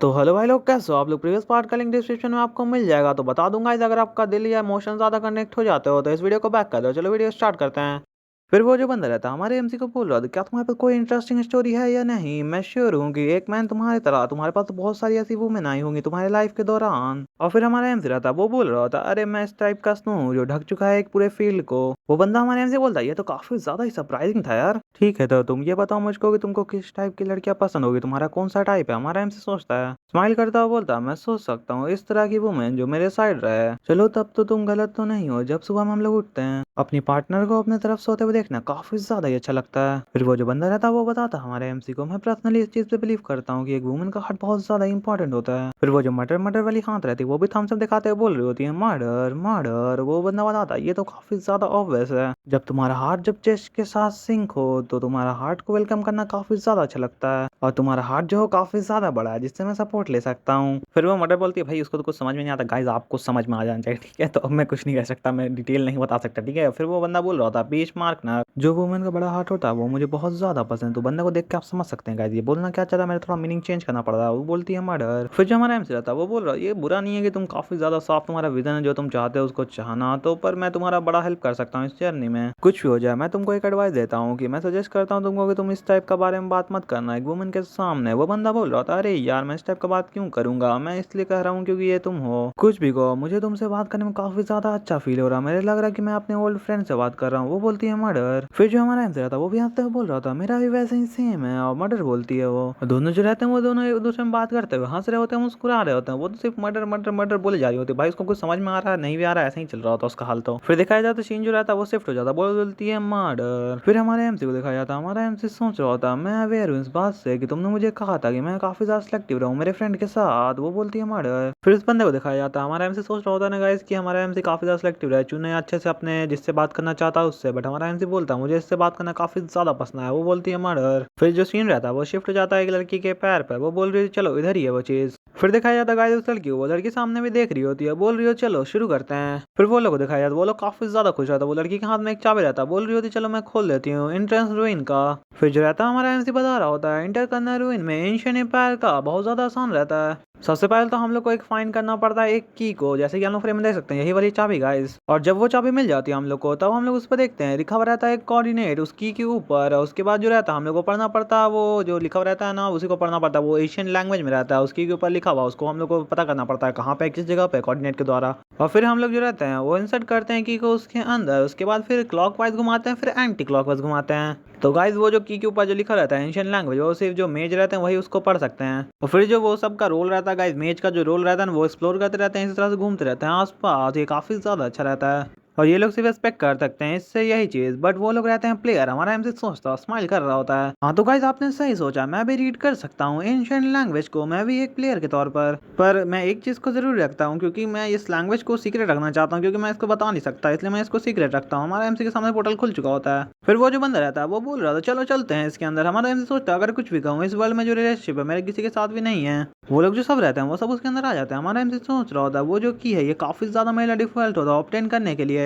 तो हेलो भाई लोग, कैसे हो आप लोग। प्रीवियस पार्ट का लिंक डिस्क्रिप्शन में आपको मिल जाएगा। तो बता दूंगा अगर आपका दिल या इमोशन ज्यादा कनेक्ट हो जाते हो तो इस वीडियो को बैक कर दो। चलो वीडियो स्टार्ट करते हैं। फिर वो जो बंदा रहता है हमारे एमसी को बोल रहा था, क्या तुम्हारे पास कोई इंटरेस्टिंग स्टोरी है या नहीं। मैं श्योर हूँ कि एक मैन तुम्हारी तरह तुम्हारे पास तो बहुत सारी ऐसी वुमेन आई होंगी तुम्हारे लाइफ के दौरान। और फिर हमारा एमसी रहता है वो बोल रहा था, अरे मैं इस टाइप का स्नो हूँ जो ढक चुका है एक पूरे फील्ड को। वो बंदा हमारे एमसी बोलता है, ये तो काफी ज्यादा ही सरप्राइजिंग था यार। ठीक है तो तुम ये बताओ मुझको कि तुमको किस टाइप की लड़कियां पसंद होगी, तुम्हारा कौन सा टाइप है। हमारा एमसी सोचता है, स्माइल करता हुआ बोलता है, मैं सोच सकता हूँ इस तरह की वुमेन जो मेरे साइड रहे। चलो तब तो तुम गलत तो नहीं हो। जब सुबह में हम लोग उठते हैं अपनी पार्टनर को अपने तरफ सोते हुए देखना काफी ज्यादा ही अच्छा लगता है। फिर वो जो बंदा रहता है वो बताता है हमारे एमसी को, मैं पर्सनली इस चीज पे बिलीव करता हूँ कि एक वुमन का हार्ट बहुत ज्यादा इंपॉर्टेंट होता है। फिर वो जो मटर मटर वाली हाथ रहती है वो भी थम्स अप दिखाते हुए बोल रही होती है, मर्डर मर्डर। वो बंदा बताता है, ये तो काफी ज्यादा ऑब्वियस है। जब तुम्हारा हार्ट जब चेस्ट के साथ सिंक हो तो तुम्हारा हार्ट को वेलकम करना काफी ज्यादा अच्छा लगता है। और तुम्हारा हार्ट जो हो काफी ज्यादा बड़ा है जिससे मैं सपोर्ट ले सकता हूँ। फिर वो मटर बोलती है, भाई उसको तो कुछ समझ में नहीं आता। गाइस आपको समझ में आ जाना चाहिए, ठीक है। तो अब मैं कुछ नहीं कह सकता, मैं डिटेल नहीं बता सकता, ठीक है। फिर वो बंदा बोल रहा था, बीच मार्क ना, जो वुमेन का बड़ा हार्ट होता है वो मुझे बहुत ज्यादा पसंद है। तो बंदा को देख के आप समझ सकते हैं गाइस ये बोलना क्या चाह रहा है, मेरे थोड़ा मीनिंग चेंज करना पड़ रहा है। वो बोलती है मर्डर। फिर जो हमारा एमसी रहता है वो बोल रहा है, ये बुरा नहीं है कि तुम काफी ज्यादा साफ तुम्हारा विजन है, जो तुम चाहते हो उसको चाहना तो, पर मैं तुम्हारा बड़ा हेल्प कर सकता हूँ इस जर्नी में। कुछ भी हो जाए मैं तुमको एक एडवाइस देता हूँ कि मैं सजेस्ट करता हूँ तुमको कि तुम इस टाइप का बारे में बात मत करना एक वुमन के सामने। वो बंदा बोल रहा था, अरे यार मैं इस टाइप का बात क्यों करूंगा, मैं इसलिए कह रहा हूँ क्योंकि ये तुम हो। कुछ भी कहो, मुझे तुमसे बात करने में काफी ज्यादा अच्छा फील हो रहा है। मेरे लग रहा है कि मैं अपने ओल्ड फ्रेंड से बात कर रहा हूँ। वो बोलती है मर्डर। फिर जो हमारा एमसी रहता है वो भी हंसते हुए बोल रहा था, मेरा भी वैसे ही सेम है। और मर्डर बोलती है, वो दोनों जो रहते हैं वो दोनों एक दूसरे में बात करते हुए हंस रहे होते हैं, मुस्कुरा रहे होते हैं। वो तो सिर्फ मर्डर मर्डर मर्डर बोले जा रही होती है। भाई उसको कुछ समझ में आ रहा है नहीं भी आ रहा है, ऐसा ही चल रहा होता उसका हाल। तो फिर दिखाया जाता सीन जो रहता है वो शिफ्ट हो जाता, बोलती है मर्डर। फिर हमारे एमसी को दिखाया जाता, हमारा एमसी सोच रहा होता, मैं अवेयर हूँ इस बात से कि तुमने मुझे कहा था कि मैं काफी ज्यादा सिलेक्टिव रहूं मेरे फ्रेंड के साथ। वो बोलती है मर्डर। फिर इस बंदे को दिखाया जाता है, हमारा एमसी सोच रहा होता है ना गाइस कि हमारा एमसी काफी ज्यादा सिलेक्टिव रहे, चुने अच्छे से अपने जिससे बात करना चाहता है उससे। बट हमारा एमसी बोलता है मुझे इससे बात करना काफी ज्यादा पसंद है। वो बोलती है मर्डर। फिर जो सीन रहता है वो शिफ्ट हो जाता है एक लड़की के पैर पर। वो बोल रही है चलो इधर ही है वो चीज। फिर दिखाया जाता है गाइस उस लड़की को, वो लड़की सामने भी देख रही होती है, बोल रही हो चलो शुरू करते हैं। फिर वो लोग को दिखाया जाता है वो लोग काफी ज्यादा खुश रहता है। वो लड़की के हाथ में एक चाबी रहता है, बोल रही होती चलो मैं खोल देती हूँ एंट्रेंस रूइन का। फिर जो रहता है हमारा एमसी बता रहा होता है, इंटर करना रूइन में एंशिएंट एम्पायर का बहुत ज्यादा आसान रहता है। सबसे पहले तो हम लोग को एक फाइंड करना पड़ता है एक की को, जैसे कि हम लोग फ्रेम में देख सकते हैं यही वाली चाबी गाइस। और जब वो चाबी मिल जाती है हम लोग को तब हम लोग उस पर देखते हैं लिखा हुआ रहता है एक कोऑर्डिनेट उस की के ऊपर। उसके बाद जो रहता है हम लोग को पढ़ना पड़ता है, वो जो लिखा हुआ रहता है ना उसी को पढ़ना पड़ता है। वो एशियन लैंग्वेज में रहता है, उसकी के ऊपर लिखा हुआ उसको हम लोग को पता करना पड़ता है कहाँ पे किस जगह पे कोऑर्डिनेट के द्वारा। और फिर हम लोग जो रहते हैं वो इंसर्ट करते हैं की को उसके अंदर। उसके बाद फिर क्लॉकवाइज घुमाते हैं फिर एंटी क्लॉकवाइज घुमाते हैं। तो गाइज वो जो की के ऊपर जो लिखा रहता है एंशियन लैंग्वेज वो सिर्फ जो मेज रहते हैं वही उसको पढ़ सकते हैं। और फिर जो वो सब का रोल रहता है गाइज, मेज का जो रोल रहता है ना वो एक्सप्लोर करते रहते हैं, इसी तरह से घूमते रहते हैं आसपास। ये काफी ज्यादा अच्छा रहता है और ये लोग सिर्फ एक्सपेक्ट कर सकते हैं इससे यही चीज। बट वो लोग रहते हैं प्लेयर। हमारा एमसी सोचता है स्माइल कर रहा होता है, हाँ तो गाइज आपने सही सोचा, मैं भी रीड कर सकता हूँ एंशिएंट लैंग्वेज को, मैं भी एक प्लेयर के तौर पर मैं एक चीज को जरूर रखता हूँ क्योंकि मैं इस लैंग्वेज को सीक्रेट रखना चाहता हूँ, क्योंकि मैं इसको बता नहीं सकता इसलिए मैं इसको सीक्रेट रखता हूँ। हमारा एमसी के सामने पोर्टल खुल चुका होता है। फिर वो जो बंदा रहता है वो बोल रहा था चलो चलते हैं इसके अंदर। हमारा एमसी सोचता है अगर कुछ भी कहूँ इस वर्ल्ड में जो रिलेशनशिप है मेरे किसी के साथ भी नहीं है। वो लोग जो सब रहते हैं वो सब उसके अंदर आ जाते हैं। हमारा एमसी सोच रहा होता है वो जो की है ये काफी ज्यादा मेरा डिफॉल्ट होता है ऑब्टेन करने के लिए।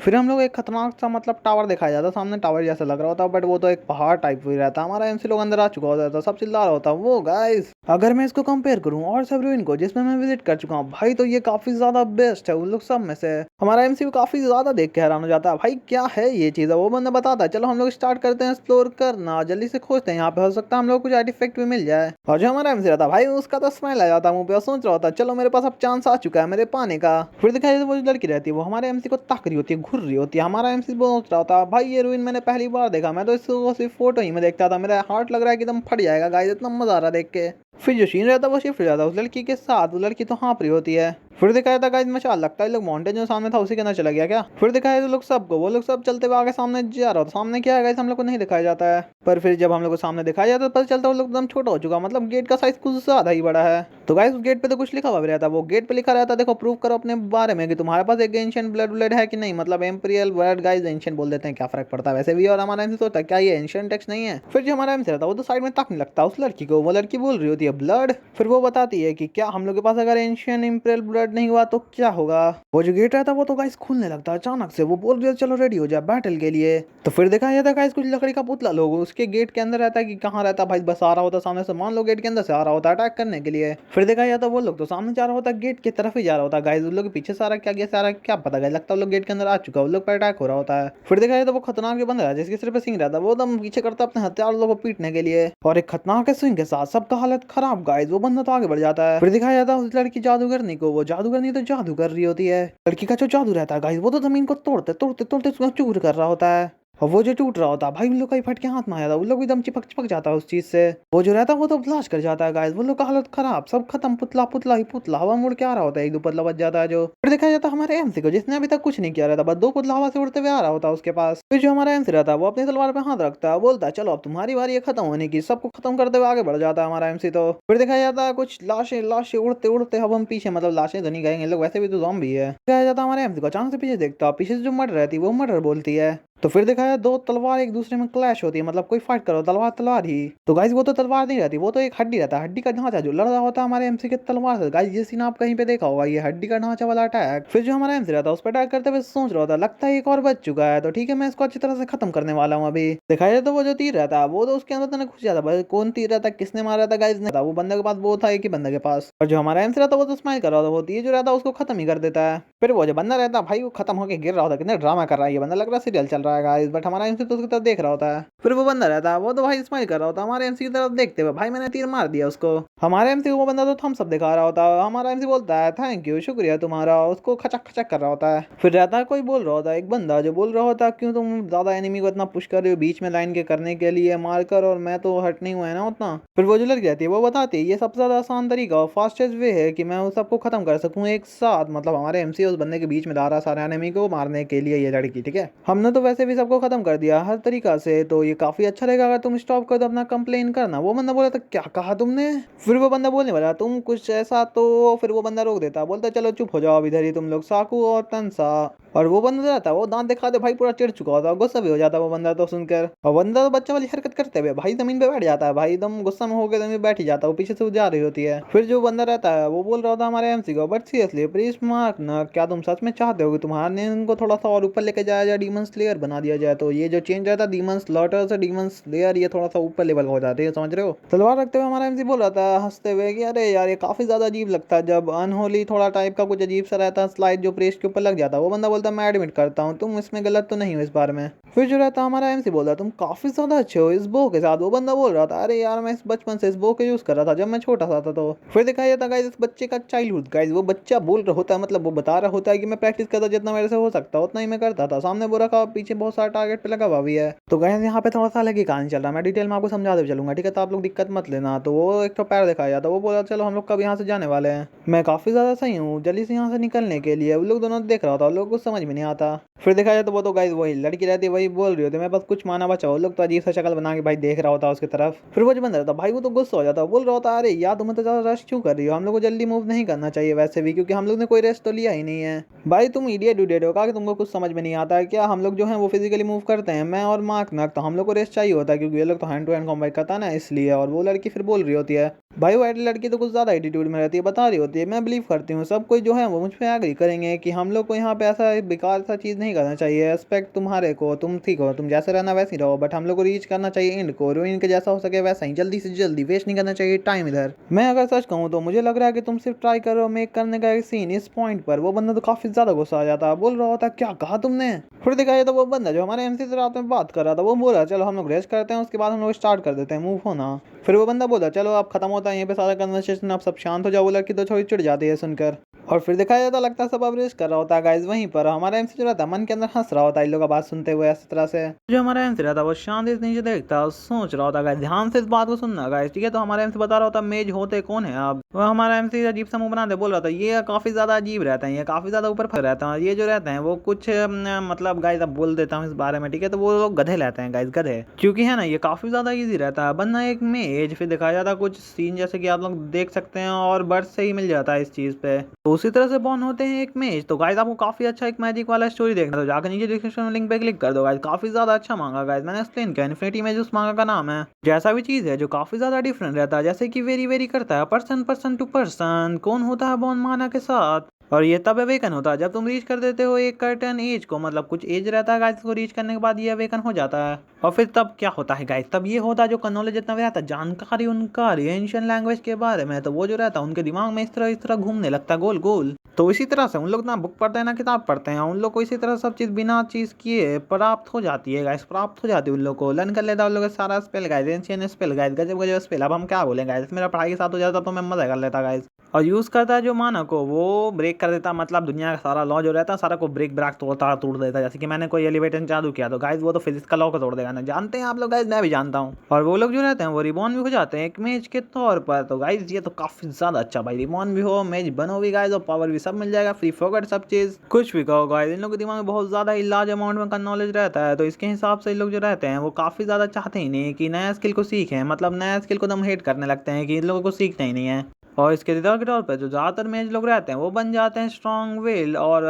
फिर हम लोग एक खतरनाक सा मतलब टावर दिखाया जाता है, सामने टावर जैसा लग रहा होता है बट वो तो एक पहाड़ टाइप ही रहता है। हमारा एमसी लोग अंदर आ चुका होता है, सब चिल्ला रहा होता है वो गाइस। अगर मैं इसको कंपेयर करूं और सब रूइन को जिसमें मैं विजिट कर चुका हूं भाई तो ये काफी ज्यादा बेस्ट है उन लोग सब में से। हमारा एमसी काफी ज्यादा देख के हैरान हो जाता है, भाई क्या है ये चीज है। वो बंदा बताता है चलो हम लोग स्टार्ट करते हैं एक्सप्लोर करना, जल्दी से खोजते हैं यहाँ पे, हो सकता है हम लोग कुछ आर्टिफैक्ट भी मिल जाए। और जो हमारा एमसी रहता है भाई उसका तो स्माइल आ जाता है मुंह पे, सोच रहा होता है चलो मेरे पास अब चांस आ चुका है मेरे पाने का। फिर दिखाई देता वो जो लड़की रहती है वो हमारे एमसी को ताक रही होती है, घूर रही होती है। हमारा एमसी सोच रहा होता भाई ये रूइन मैंने पहली बार देखा, मैं तो इसको सिर्फ फोटो ही में देखता था, मेरा हार्ट लग रहा है कि एकदम फट जाएगा गाइस, इतना मजा आ रहा है देख के। फिर जो सीन रहता है वो शिफ्ट हो जाता है उस लड़की के साथ, वो लड़की तो हाँप रही होती है। फिर दिखाया था गाइस मचाल लगता है लोग माउंटेन जो सामने था उसी के अंदर चला गया क्या। फिर दिखाया था लोग सबको, वो लोग सब चलते हुए आगे सामने जा रहा था, सामने क्या है गाइस हम लोग को नहीं दिखाया जाता है। पर फिर जब हम लोग को सामने दिखाया जाता है तो पता चलता है वो लोग एकदम छोटा हो चुका, मतलब गेट का साइज कुछ ज्यादा ही बड़ा है। तो गाइस उस गेट पे तो कुछ लिखा हुआ भी रहता है, वो गेट पे लिखा रहता है देखो प्रूव करो अपने बारे में कि तुम्हारे पास एक एंशिएंट ब्लड है कि नहीं, मतलब एम्पीरियल ब्लड गाइस एंशिएंट बोल देते हैं क्या फर्क पड़ता है वैसे भी। और हमारा एमसी सोचता है क्या ये एंशिएंट टेक्स्ट नहीं है। फिर जो हमारा एमसी रहता है वो तो साइड में ताकने लगता है उस लड़की को, वो लड़की बोल रही होती है ब्लड। फिर वो बताती है कि क्या हम लोग के पास अगर एंशिएंट इंपीरियल ब्लड नहीं हुआ तो क्या होगा। वो जो गेट रहता है वो तो गाइस खुलने लगता है अचानक से, वो बोल रही है चलो रेडी हो जाए बैटल के लिए। तो फिर देखा जाता है गाइस कुछ लकड़ी का पुतला लोग उसके गेट के अंदर रहता है कि कहाँ रहता है भाई, बस आ रहा होता है सामने से, मान लो गेट के अंदर से आ रहा होता है अटैक करने के लिए। फिर फिर देखा जाता वो लोग तो सामने जा रहा होता, गेट की तरफ ही जा रहा होता गाइस। उन लोग के पीछे सारा क्या गया, सारा क्या पता गाइस, लगता है वो लोग गेट के अंदर आ चुका है, उन लोग पर अटैक हो रहा होता है। फिर देखा जाता वो खतरनाक जो बंदा है जिसके सिर पे सिंह रहता है, वो एकदम पीछे करता है अपने हथियार लोगों को पीटने के लिए, और एक खतरनाक स्विंग के साथ सबका हालत खराब गाइस। वो बंदा तो आगे बढ़ जाता है। फिर दिखाया जाता है उस लड़की जादूगरनी को, वो जादूगरनी तो जादू कर रही होती है। लड़की का जो जादू रहता है गाइस, वो तो जमीन को तोड़ते तोड़ते तोड़ते उसको चूर कर रहा होता है, और वो जो टूट रहा होता है भाई उन लोग का ही फट के हाथ में आया था, उन लोग एकदम चिपक चिपक जाता है उस चीज से। वो जो रहता है वो तो ब्लास्ट कर जाता है गाइस, वो लोग का हालत खराब, सब खत्म, पुतला पुतला ही पुतला हवा मुड़ के आ रहा होता है, एक दो पुतला बच जाता है। जो फिर देखा जाता है हमारे एमसी को, जिसने अभी तक कुछ नहीं किया रहता, बस दो पुतला हवा से उड़ते हुए आ रहा होता है उसके पास। फिर जो हमारा एमसी रहता है वो अपनी तलवार पे हाथ रखता है, बोलता है चलो अब तुम्हारी बारी है खत्म होने की, सबको खत्म करते हुए आगे बढ़ जाता है हमारा एमसी। तो फिर दिखाया जाता है कुछ लाशें लाशें उड़ते उड़ते अब हम पीछे, मतलब लाशें तो नहीं गएंगे लोग, वैसे भी तो ज़ॉम्बी है। दिखाया जाता है हमारे एमसी को अचानक से पीछे देखता है, पीछे से जो मर्डर रहती है वो मर्डर बोलती है। तो फिर दिखाया दो तलवार एक दूसरे में क्लैश होती है, मतलब कोई फाइट करो तलवार तलवार ही। तो गाइस वो तो तलवार नहीं रहती, वो तो एक हड्डी रहता है, हड्डी का ढांचा जो लड़ रहा होता है हमारे एमसी के तलवार से। गाइस ये सीन आप कहीं पे देखा होगा, ये हड्डी का ढांचा वाला अटैक। फिर जो हमारा एमसी रहता है उस पर अटैक करते हुए सोच रहा होता है, लगता है एक और बच चुका है, तो ठीक है मैं इसको अच्छी तरह से खत्म करने वाला हूँ अभी। दिखाया तो वो जो तीर रहता है वो तो उसके अंदर तो घुस जाता है, कौन तीर रहता है किसने मारा था गाइस नहीं था, वो बंदे के पास वो था एक ही बंदे के पास। और जो हमारा एमसी रहता है वो तो स्माइल कर रहा था, वो तीर जो रहता है उसको खत्म ही कर देता है। फिर वो जो बंदा रहता है भाई वो खत्म होकर गिर रहा होता है, कितना ड्रामा कर रहा है ये बंदा, लग रहा है सीरियल चल रहा है गाइस, बट हमारा एमसी तो उसकी तरफ देख रहा होता है। फिर वो बंदा रहता है वो तो भाई स्माइल कर रहा होता है हमारे एमसी की तरफ देखते हुए, भाई मैंने तीर मार दिया उसको। हमारे एमसी को वो बंदा तो थम्स अप दिखा रहा होता है, हमारा एमसी बोलता है थैंक यू शुक्रिया तुम्हारा, उसको खचक खचक कर रहा होता है। फिर रहता है कोई बोल रहा होता है, एक बंदा जो बोल रहा होता है क्यों तुम ज्यादा एनिमी को इतना पुश कर रहे हो बीच में लाइन के करने के लिए मारकर, और मैं तो हट नहीं हुआ है ना उतना। फिर वो जो लड़की रहती है वो बताती है ये सबसे ज्यादा आसान तरीका और फास्टेस्ट वे है कि मैं उस सबको खत्म कर सकूं एक साथ, मतलब हमारे एमसी उस बंदे के बीच में ला रहा सारे एनिमी को मारने के लिए ये लड़की, ठीक है हमने तो वैसे भी सबको खत्म कर दिया हर तरीका से, तो ये काफी अच्छा रहेगा अगर तुम स्टॉप कर दो अपना कंप्लेन करना। वो बंदा बोला था क्या कहा तुमने, फिर वो बंदा बोलने वाला तुम कुछ ऐसा, तो फिर वो बंदा रोक देता, बोलता चलो चुप हो जाओ अब इधर ही तुम लोग, साकू और तनसा। और वो बंदा रहता वो दांत दिखा दे भाई पूरा चिढ़ चुका होता, गुस्सा भी हो जाता वो बंदा तो सुनकर, और बंदा तो बच्चा वाली हरकत करते हुए भाई जमीन पे बैठ जाता है, भाई एकदम गुस्सा में होकर जमीन बैठ ही जाता है, वो पीछे से जा रही होती है। फिर जो बंदा रहता है वो बोल रहा होता हमारे एमसी को बट सीरियसली प्लीज मार्क ना, क्या तुम सच में चाहते हो कि तुम्हारे इनको थोड़ा सा और ऊपर लेके जाया जाए, डीमन स्लेयर बना दिया जाए, तो ये जो चेंज रहता है डीमन स्लॉटर से डीमन स्लेयर ये थोड़ा सा ऊपर लेवल हो जाते हैं, समझ रहे हो। तलवार रखते हुए हमारा एमसी बोल रहा था हंसते हुए कि अरे यार ये काफी ज्यादा अजीब लगता है जब अनहोली थोड़ा टाइप का कुछ अजीब सा रहता है स्लाइड जो प्रेस के ऊपर लग जाता है। वो बंदा बोलता मैं एडमिट करता हूँ तुम इसमें गलत तो नहीं हो इस बारे में। फिर जो रहता हमारा एमसी बोलता तुम काफी ज्यादा अच्छे हो इस बो के साथ। वो बंदा बोल रहा था अरे यार मैं इस बचपन से इस बो के यूज कर रहा था जब मैं छोटा सा था। तो फिर दिखाया जाता गाइस इस बच्चे का चाइल्डहुड गाइस, वो बच्चा बोल रहा होता है, मतलब वो बता रहा होता है कि मैं प्रैक्टिस करता जितना मेरे से हो सकता उतना ही मैं करता था, सामने बुरा का पीछे बहुत सारा टारगेट पे लगा हुआ भी है। तो गाइस यहाँ पे थोड़ा सा अलग ही कहानी चल रहा है, मैं डिटेल में आपको समझा दे चलूंगा, ठीक है तो आप लोग दिक्कत मत लेना। तो वो एक तो पैर दिखाया जाता, वो बोला चलो हम लोग कब यहाँ से जाने वाले हैं, मैं काफी ज्यादा सही हूँ जल्दी से यहाँ से निकलने के लिए। वो लोग दोनों देख रहा होता, लोग कुछ समझ में नहीं आता। फिर देखा जाए तो वो तो गाइस वही लड़की रहती है वही बोल रही होती मैं बस कुछ माना बचाओ, लोग तो अजीब सा शक्ल बना के भाई देख रहा होता उसकी तरफ। फिर वो जो बंदा रहता भाई वो तो गुस्सा हो जाता, बोल रहा होता अरे यार तुम तो ज्यादा रश क्यों कर रही हो, हम लोग को जल्दी मूव नहीं करना चाहिए वैसे भी क्योंकि हम लोग ने कोई रेस्ट तो लिया ही नहीं है। भाई तुम इडियट उडियट हो, कहा कि तुमको कुछ समझ में नहीं आता है क्या, हम लोग जो है वो फिजिकली मूव करते हैं मैं और मार्क नक, तो हम लोग को रेस्ट चाहिए होता है क्योंकि ये लोग तो हैंड टू हैंड कॉम्बैट करता है ना इसलिए। और वो लड़की फिर बोल रही होती है भाई वो लड़की तो कुछ ज्यादा एटीट्यूड में रहती है, बता रही होती है मैं बिलीव करती हूँ सब कोई जो है वो मुझ पर एग्री करेंगे कि हम लोग को यहाँ पे ऐसा बेकार सा चीज नहीं करना चाहिए, रेस्पेक्ट तुम्हारे को तुम ठीक हो तुम जैसे रहना वैसे ही रहो, बट हम लोग को रीच करना चाहिए एंड को, रूइन के जैसा हो सके वैसा ही जल्दी से जल्दी, वेस्ट नहीं करना चाहिए टाइम इधर। मैं अगर सच कहूँ तो मुझे लग रहा है कि तुम सिर्फ ट्राई करो मेक करने का एक सीन इस पॉइंट पर। वो बंदा तो काफी ज्यादा गुस्सा आ जाता, बोल रहा होता क्या कहा तुमने। फिर दिखाया तो वो बंदा जो हमारे एमसी से रात में बात कर रहा था वो बोल रहा चलो हम लोग रेस्ट करते हैं उसके बाद हम लोग स्टार्ट कर देते हैं मूव होना। फिर वो बंदा बोला चलो अब खत्म होता है यहीं पे सारा कन्वर्सेशन, अब सब शांत हो जाओ। वो लड़की तो थोड़ी चिढ़ जाती है सुनकर, और फिर दिखाया जाता लगता है सब अब रेस्ट कर रहा होता है गाइस। वहीं पर हमारा एमसी जो रहता है मन के अंदर हंस रहा होता है इन लोगों का बात सुनते हुए ऐसी तरह से। जो हमारा एमसी रहता है वो शांति से नीचे देखता सोच रहा होता गाइस, ध्यान से इस बात को सुनना गाइस, ठीक है। तो हमारा एमसी बता रहा होता मेज होते कौन है आप। वो हमारा एमसी अजीब सा मुंह बनाते बोल रहा था ये काफी ज्यादा अजीब रहता है, ये काफी ज्यादा ऊपर फंस रहता है, ये जो रहते हैं वो कुछ मतलब गाइस अब बोल देता हूँ इस बारे में, ठीक है। तो वो लोग गधे रहते हैं गाइस, गधे, क्योंकि है ना ये काफी ज्यादा इजी रहता है बनना एक मेज। फिर दिखाया जाता कुछ सीन जैसे कि आप लोग देख सकते हैं और बर्ड से ही मिल जाता है इस चीज पे, तो उसी तरह से बॉर्न होते हैं एक मेज। तो गाइस आपको काफी अच्छा एक मैजिक वाला स्टोरी देखना तो जाकर नीचे डिस्क्रिप्शन में लिंक पे क्लिक कर दो गाइस, काफी ज्यादा अच्छा मांगा गाइस, मैंने एक्सप्लेन किया इन्फिनिटी इमेज उस मांगा का नाम है। जैसा भी चीज है जो काफी ज्यादा डिफरेंट रहता है जैसे कि वेरी वेरी करता है पर्सन पर्सन टू पर्सन, कौन होता है बॉर्न माना के साथ। और ये तब अवेकन होता है जब तुम रीच कर देते हो एक कर्टन एज को, मतलब कुछ एज रहता है गाइस को रीच करने के बाद ये अवेकन हो जाता है। और फिर तब क्या होता है गाइस, तब ये होता है जो नॉलेज जितना भी रहता है, जानकारी उनका एंशियंट लैंग्वेज के बारे में, तो वो जो रहता है उनके दिमाग में इस तरह घूमने लगता है गोल गोल। तो इसी तरह से उन लोग ना बुक पढ़ते हैं ना किताब पढ़ते हैं, उन लोग को इसी तरह सब चीज़ बिना चीज़ किए प्राप्त हो जाती है गाइस, प्राप्त हो जाती है उन लोग को, लर्न कर लेता है उन लोग सारा spell guys, ancient spell guys, गजब गजब स्पेल। अब हम क्या बोलें गाइस, मेरा पढ़ाई के साथ हो जाता तो मैं मजा कर लेता गाइस। और यूज़ करता है जो मानक को वो ब्रेक कर देता, मतलब दुनिया का सारा लॉ जो रहता है सारा को ब्रेक ब्राक तोड़ता तोड़ देता। जैसे कि मैंने कोई एलिवेटर चालू किया तो गाइस वो तो फिजिक्स का लॉ को तोड़ देगा ना, जानते हैं आप लोग गाइस, मैं भी जानता हूँ। और वो लोग जो रहते हैं वो रिबॉर्न भी हो जाते हैं एक मेज के तौर पर। तो गाइस ये तो काफी ज्यादा अच्छा भाई, रिबॉर्न भी हो, मेज बनो भी गाइस, और पावर भी सब मिल जाएगा, फ्री फोकट सब चीज, कुछ भी कहो गाइस। इन लोगों के दिमाग में बहुत ज्यादा लार्ज अमाउंट में का नॉलेज रहता है, तो इसके हिसाब से लोग जो रहते हैं वो काफी ज्यादा चाहते ही नहीं कि नया स्किल को सीखें, मतलब नया स्किल को दम हेट करने लगते हैं कि इन लोगों को सीखना ही नहीं है। और इसके रिजल्ट के तौर पर जो ज्यादातर मेज लोग रहते हैं वो बन जाते हैं स्ट्रॉन्ग विल और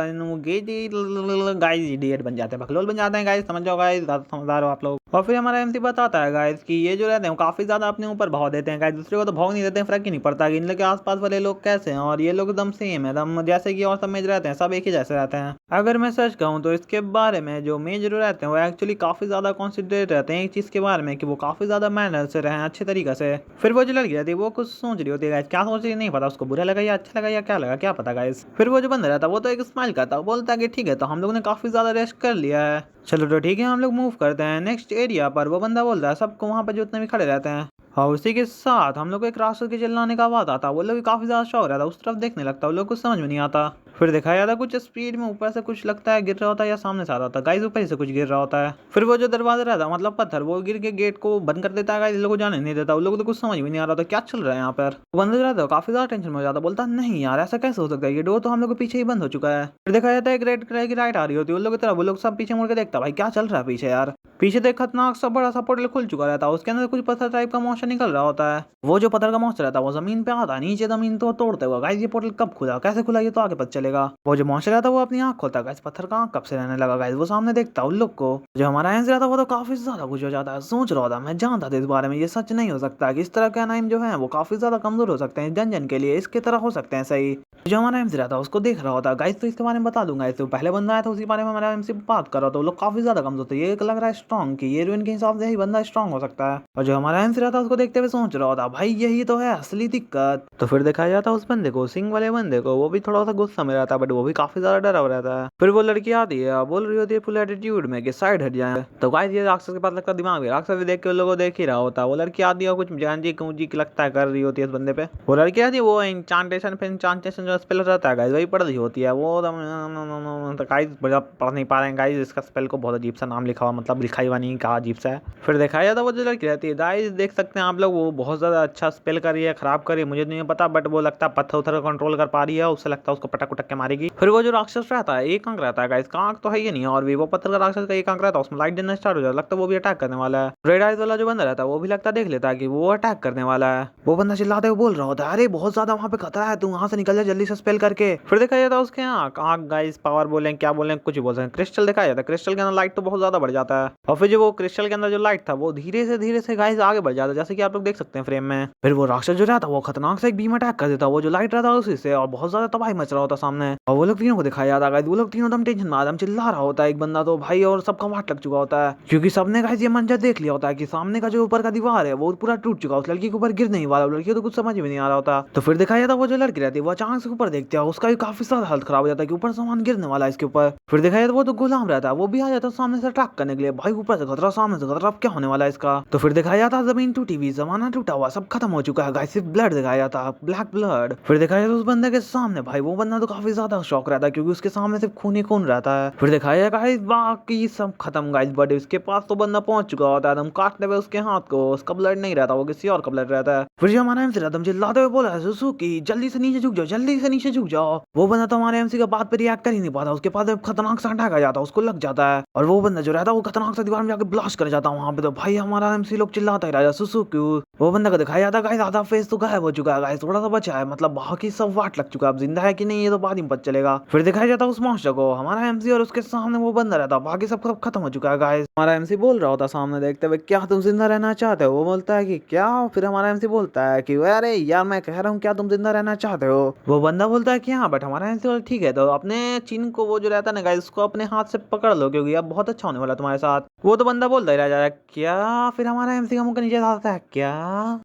गाइस इडियट बन जाते हैं, बकलोल बन जाते हैं गाइस, समझ जाओ गाइस, ज्यादा समझदार हो आप लोग। और फिर हमारा एमसी बताता है गाइस कि ये जो रहते हैं वो काफी ज्यादा अपने ऊपर भाव देते हैं गाइस, दूसरे को तो भाव नहीं देते हैं, फर्क ही नहीं पड़ता कि इन लोग के आसपास वाले लोग कैसे हैं, और ये लोग एकदम सेम है दम जैसे कि और सब मेज रहते हैं, सब एक ही जैसे रहते हैं। अगर मैं सच कहूँ तो इसके बारे में जो मेज जो रहते हैं वो एक्चुअली काफी ज्यादा कॉन्सेंट्रेट रहते हैं एक चीज के बारे में कि वो काफी ज्यादा मैनर से रहे अच्छे तरीके से। फिर वो जो लड़की रहती है वो कुछ सोच रही होती है गाइस, क्या सोच रही नहीं पता, उसको बुरा लगा या अच्छा लगा या क्या लगा क्या पता गाइस। फिर वो जो बंदा रहता है वो तो एक स्माइल करता है, बोलता है कि ठीक है तो हम लोग ने काफी ज्यादा रेस्ट कर लिया है, चलो तो ठीक है हम लोग मूव करते हैं नेक्स्ट एरिया पर। वो बंदा बोल रहा है सबको वहाँ पर जो उतने भी खड़े रहते हैं, और उसी के साथ हम लोग को एक राक्षस के चिल्लाने का आवाज आता, वो लोग भी काफी ज्यादा शौक रहता, उस तरफ देखने लगता, वो लोग कुछ समझ में नहीं आता। फिर दिखाया जाता कुछ स्पीड में ऊपर से कुछ लगता है गिर रहा होता है या सामने से आ रहा होता है गाइस, ऊपर से कुछ गिर रहा होता है। फिर वो जो दरवाजा रहता है मतलब पत्थर, वो गिर के गेट को बंद कर देता है गाइस, लोगों को जाने नहीं देता, उन लोगों को तो कुछ समझ में नहीं आ रहा था क्या चल रहा है यहाँ पर। वो बंदा जो रहता है काफी ज्यादा टेंशन में हो जाता, बोलता नहीं यार ऐसा कैसे हो सकता है, ये डोर तो हम लोग के पीछे ही बंद हो चुका है। फिर देखा जाता है एक रेड कलर की लाइट आ रही होती है उन लोगों की तरफ, वो लोग सब पीछे मुड़ के देखता भाई क्या चल रहा है पीछे यार। पीछे तो एक खतरनाक सा बड़ा सा पोर्टल खुल चुका रहता है, उसके अंदर कुछ पत्थर टाइप का मोशन निकल रहा होता है। वो जो पत्थर का मॉन्स्टर रहता है वो जमीन पे आता है, नीचे जमीन तो तोड़ते हुआ गाइस, ये पोर्टल कब खुला कैसे खुला ये तो आगे पता चलेगा। वो जो मॉन्स्टर रहता है वो अपनी आंख खोलता है गाइस, पत्थर का आंख कब से रहने लगा गाइस, वो सामने देखता है उन लोग को। जो हमारा आंसर रहता है वो तो काफी ज्यादा कुछ हो जाता है, सोच रहा था मैं जानता था इस बारे में, ये सच नहीं हो सकता कि इस तरह के अनाइम जो है वो काफी ज्यादा कमजोर हो सकते हैं जन के लिए, इसके तरह हो सकते हैं सही। जो हमारा एमसी रहता है उसको देख रहा होता गाइस, तो इसके बारे में बता दूंगा, इससे पहले बंदा आया था उसी बारे में हमारा एमसी बात कर रहा था, वो लोग काफी ज्यादा कमजोर थे, ये लग रहा है स्ट्रॉन्ग की, ये रूइन के हिसाब से ही बंदा स्ट्रॉन्ग हो सकता है। और जो हमारा एमसी रहता है उसको देखते हुए सोच रहा होता भाई यही तो है असली दिक्कत। तो फिर दिखाया जाता उस बंदे को, सिंह वाले बंदे को, वो भी थोड़ा सा गुस्सा में रहता है बट वो भी काफी ज्यादा डरा हुआ रहता है। फिर वो लड़की आती है बोल रही होती है फुल एटीट्यूड में कि साइड हट जाए, तो गाइस ये राक्षस के पास लगता दिमाग भी, राक्षस भी देख के उन लोगों को देख ही रहा होता। वो लड़की आती है कुछ जानजी कूंजी लगता है कर रही होती है इस बंदे पे, वो लड़की आती है वो इंचांटेशन जो स्पेल रहता है गाइस वही पढ़ रही होती है, वो तो गाइस बड़ा पढ़ नहीं पा रहे हैं गाइस, इसका स्पेल को बहुत अजीब सा नाम लिखा हुआ, मतलब लिखा हुआ नहीं कहा अजीब सा है। फिर दिखाया जाता वो जो लड़की रहती है गाइस देख सकते हैं आप लोग, वो बहुत ज्यादा अच्छा स्पेल कर रही है, खराब कर रही है मुझे नहीं पता, बट वो लगता है पत्थर उथर कंट्रोल कर पा रही है, उससे लगता है उसको पटक उटक के मारेगी। फिर वो जो राक्षस रहता है एक अंक रहता है गाइस, का अंक तो है ही नहीं, और भी वो पत्थर का राक्षस का एक अंक रहता है, उसमें लाइट जलना स्टार्ट हो जाता, लगता है वो भी अटैक करने वाला है। रेड आइज वाला जो बंदा रहता है वो भी लगता देख लेता है कि वो अटैक करने वाला है, वो बंदा चिल्लाते हुए बोल रहा होता है अरे बहुत ज्यादा वहां पे खतरा है, तू वहां से निकल जा जल्दी से स्पेल करके। फिर देखा जाता है उसके आंख गाइस पावर बोले क्या बोले कुछ बोल सकते हैं, क्रिस्टल दिखाया जाता है, क्रिस्टल के अंदर लाइट तो बहुत ज्यादा बढ़ जाता है, और फिर जो वो क्रिस्टल के अंदर जो लाइट था वो धीरे से गाइस आगे बढ़ जाता है, जैसे कि आप लोग देख सकते हैं फ्रेम में। फिर वो राक्षस जो रहता है वो खतरनाक से एक बीम अटैक कर देता है, वो जो लाइट रहता है उसी से, और बहुत ज्यादा तबाही मच रहा होता सामने, और वो लोग तीनों को दिखाया जाता है, वो लोग तीनों दम टेंशन में आदम चिल्ला रहा होता है एक बंदा तो भाई, और सबका वाट लग चुका होता है क्योंकि सबने गाइस ये मंजर देख लिया होता है कि सामने का जो ऊपर का दीवार है वो पूरा टूट चुका है, उस लड़की के ऊपर गिर नहीं वाला, लड़की को तो कुछ समझ में नहीं आ रहा होता। तो फिर दिखाया जाता वो जो लड़की रहती है वो अचानक से ऊपर देखती है, उसका भी काफी ज्यादा हालत खराब हो जाता है कि ऊपर सामान गिरने वाला है इसके ऊपर। फिर दिखाया जाता वो तो गुलाम रहता है, वो भी आ जाता है सामने से अटैक करने के लिए, भाई ऊपर से खतरा सामने से खतरा, अब क्या होने वाला है इसका। तो फिर दिखाया जाता जमीन टूटी हुई, जमाना टूटा हुआ, सब खत्म हो चुका है गाइस, सिर्फ ब्लड दिखाया जाता है, ब्लैक ब्लड। फिर दिखाया जाता उस बंदे के सामने, भाई वो बंदा तो काफी ज्यादा शौक रहता है क्योंकि उसके सामने सिर्फ खून ही खून रहता है। फिर दिखाया गाइस बाकी सब खत्म गाइस, बट उसके पास तो बंदा पहुंच चुका होता है, एकदम काटने पे उसके हाथ को, उसका ब्लड नहीं रहता, वो किसी और का ब्लड रहता है। फिर जो हमारा एमसी रहता है चिल्लाते हुए बोला सुजुकी जल्दी से नीचे झुक जाओ, जल्दी से नीचे झुक जाओ। वो बंदा तो हमारे एमसी का बात पे रिएक्ट कर ही नहीं पाता, उसके पास खतरनाक सा अटैक आ जाता है, उसको लग जाता है, और वो बंदा जो रहता है वो खतरनाक सा दीवार में जाके ब्लास्ट कर जाता है वहां पे, तो भाई हमारा एमसी लोग चिल्लाता ही रहा सुजुकी। वो बंदा को दिखाया जाता गाइस आधा फेस तो गायब हो चुका है गाइस, थोड़ा सा बचा है, मतलब बाकी सब वाट लग चुका है, अब जिंदा है कि नहीं ये तो बाद में पता चलेगा। फिर दिखाया जाता उस मॉन्स्टर को, हमारा एमसी और उसके सामने वो बंदा रहता, बाकी सब खत्म हो चुका है गाइस। हमारा एमसी बोल रहा होता सामने देखते हुए क्या तुम जिंदा रहना चाहते हो, वो बोलता है कि क्या, फिर हमारा एमसी बोलता है कि अरे यार मैं कह रहा हूँ क्या तुम जिंदा रहना चाहते हो, वो बंदा बोलता है कि हाँ, बट हमारा एमसी बोलता ठीक है तो अपने चिन को वो जो रहता है ना गाइस उसको अपने हाथ से पकड़ लो क्योंकि अब बहुत अच्छा होने वाला तुम्हारे साथ। वो तो बंदा बोलता ही रह जाता है क्या, फिर हमारा एमसी का मुंह नीचे आता है क्या,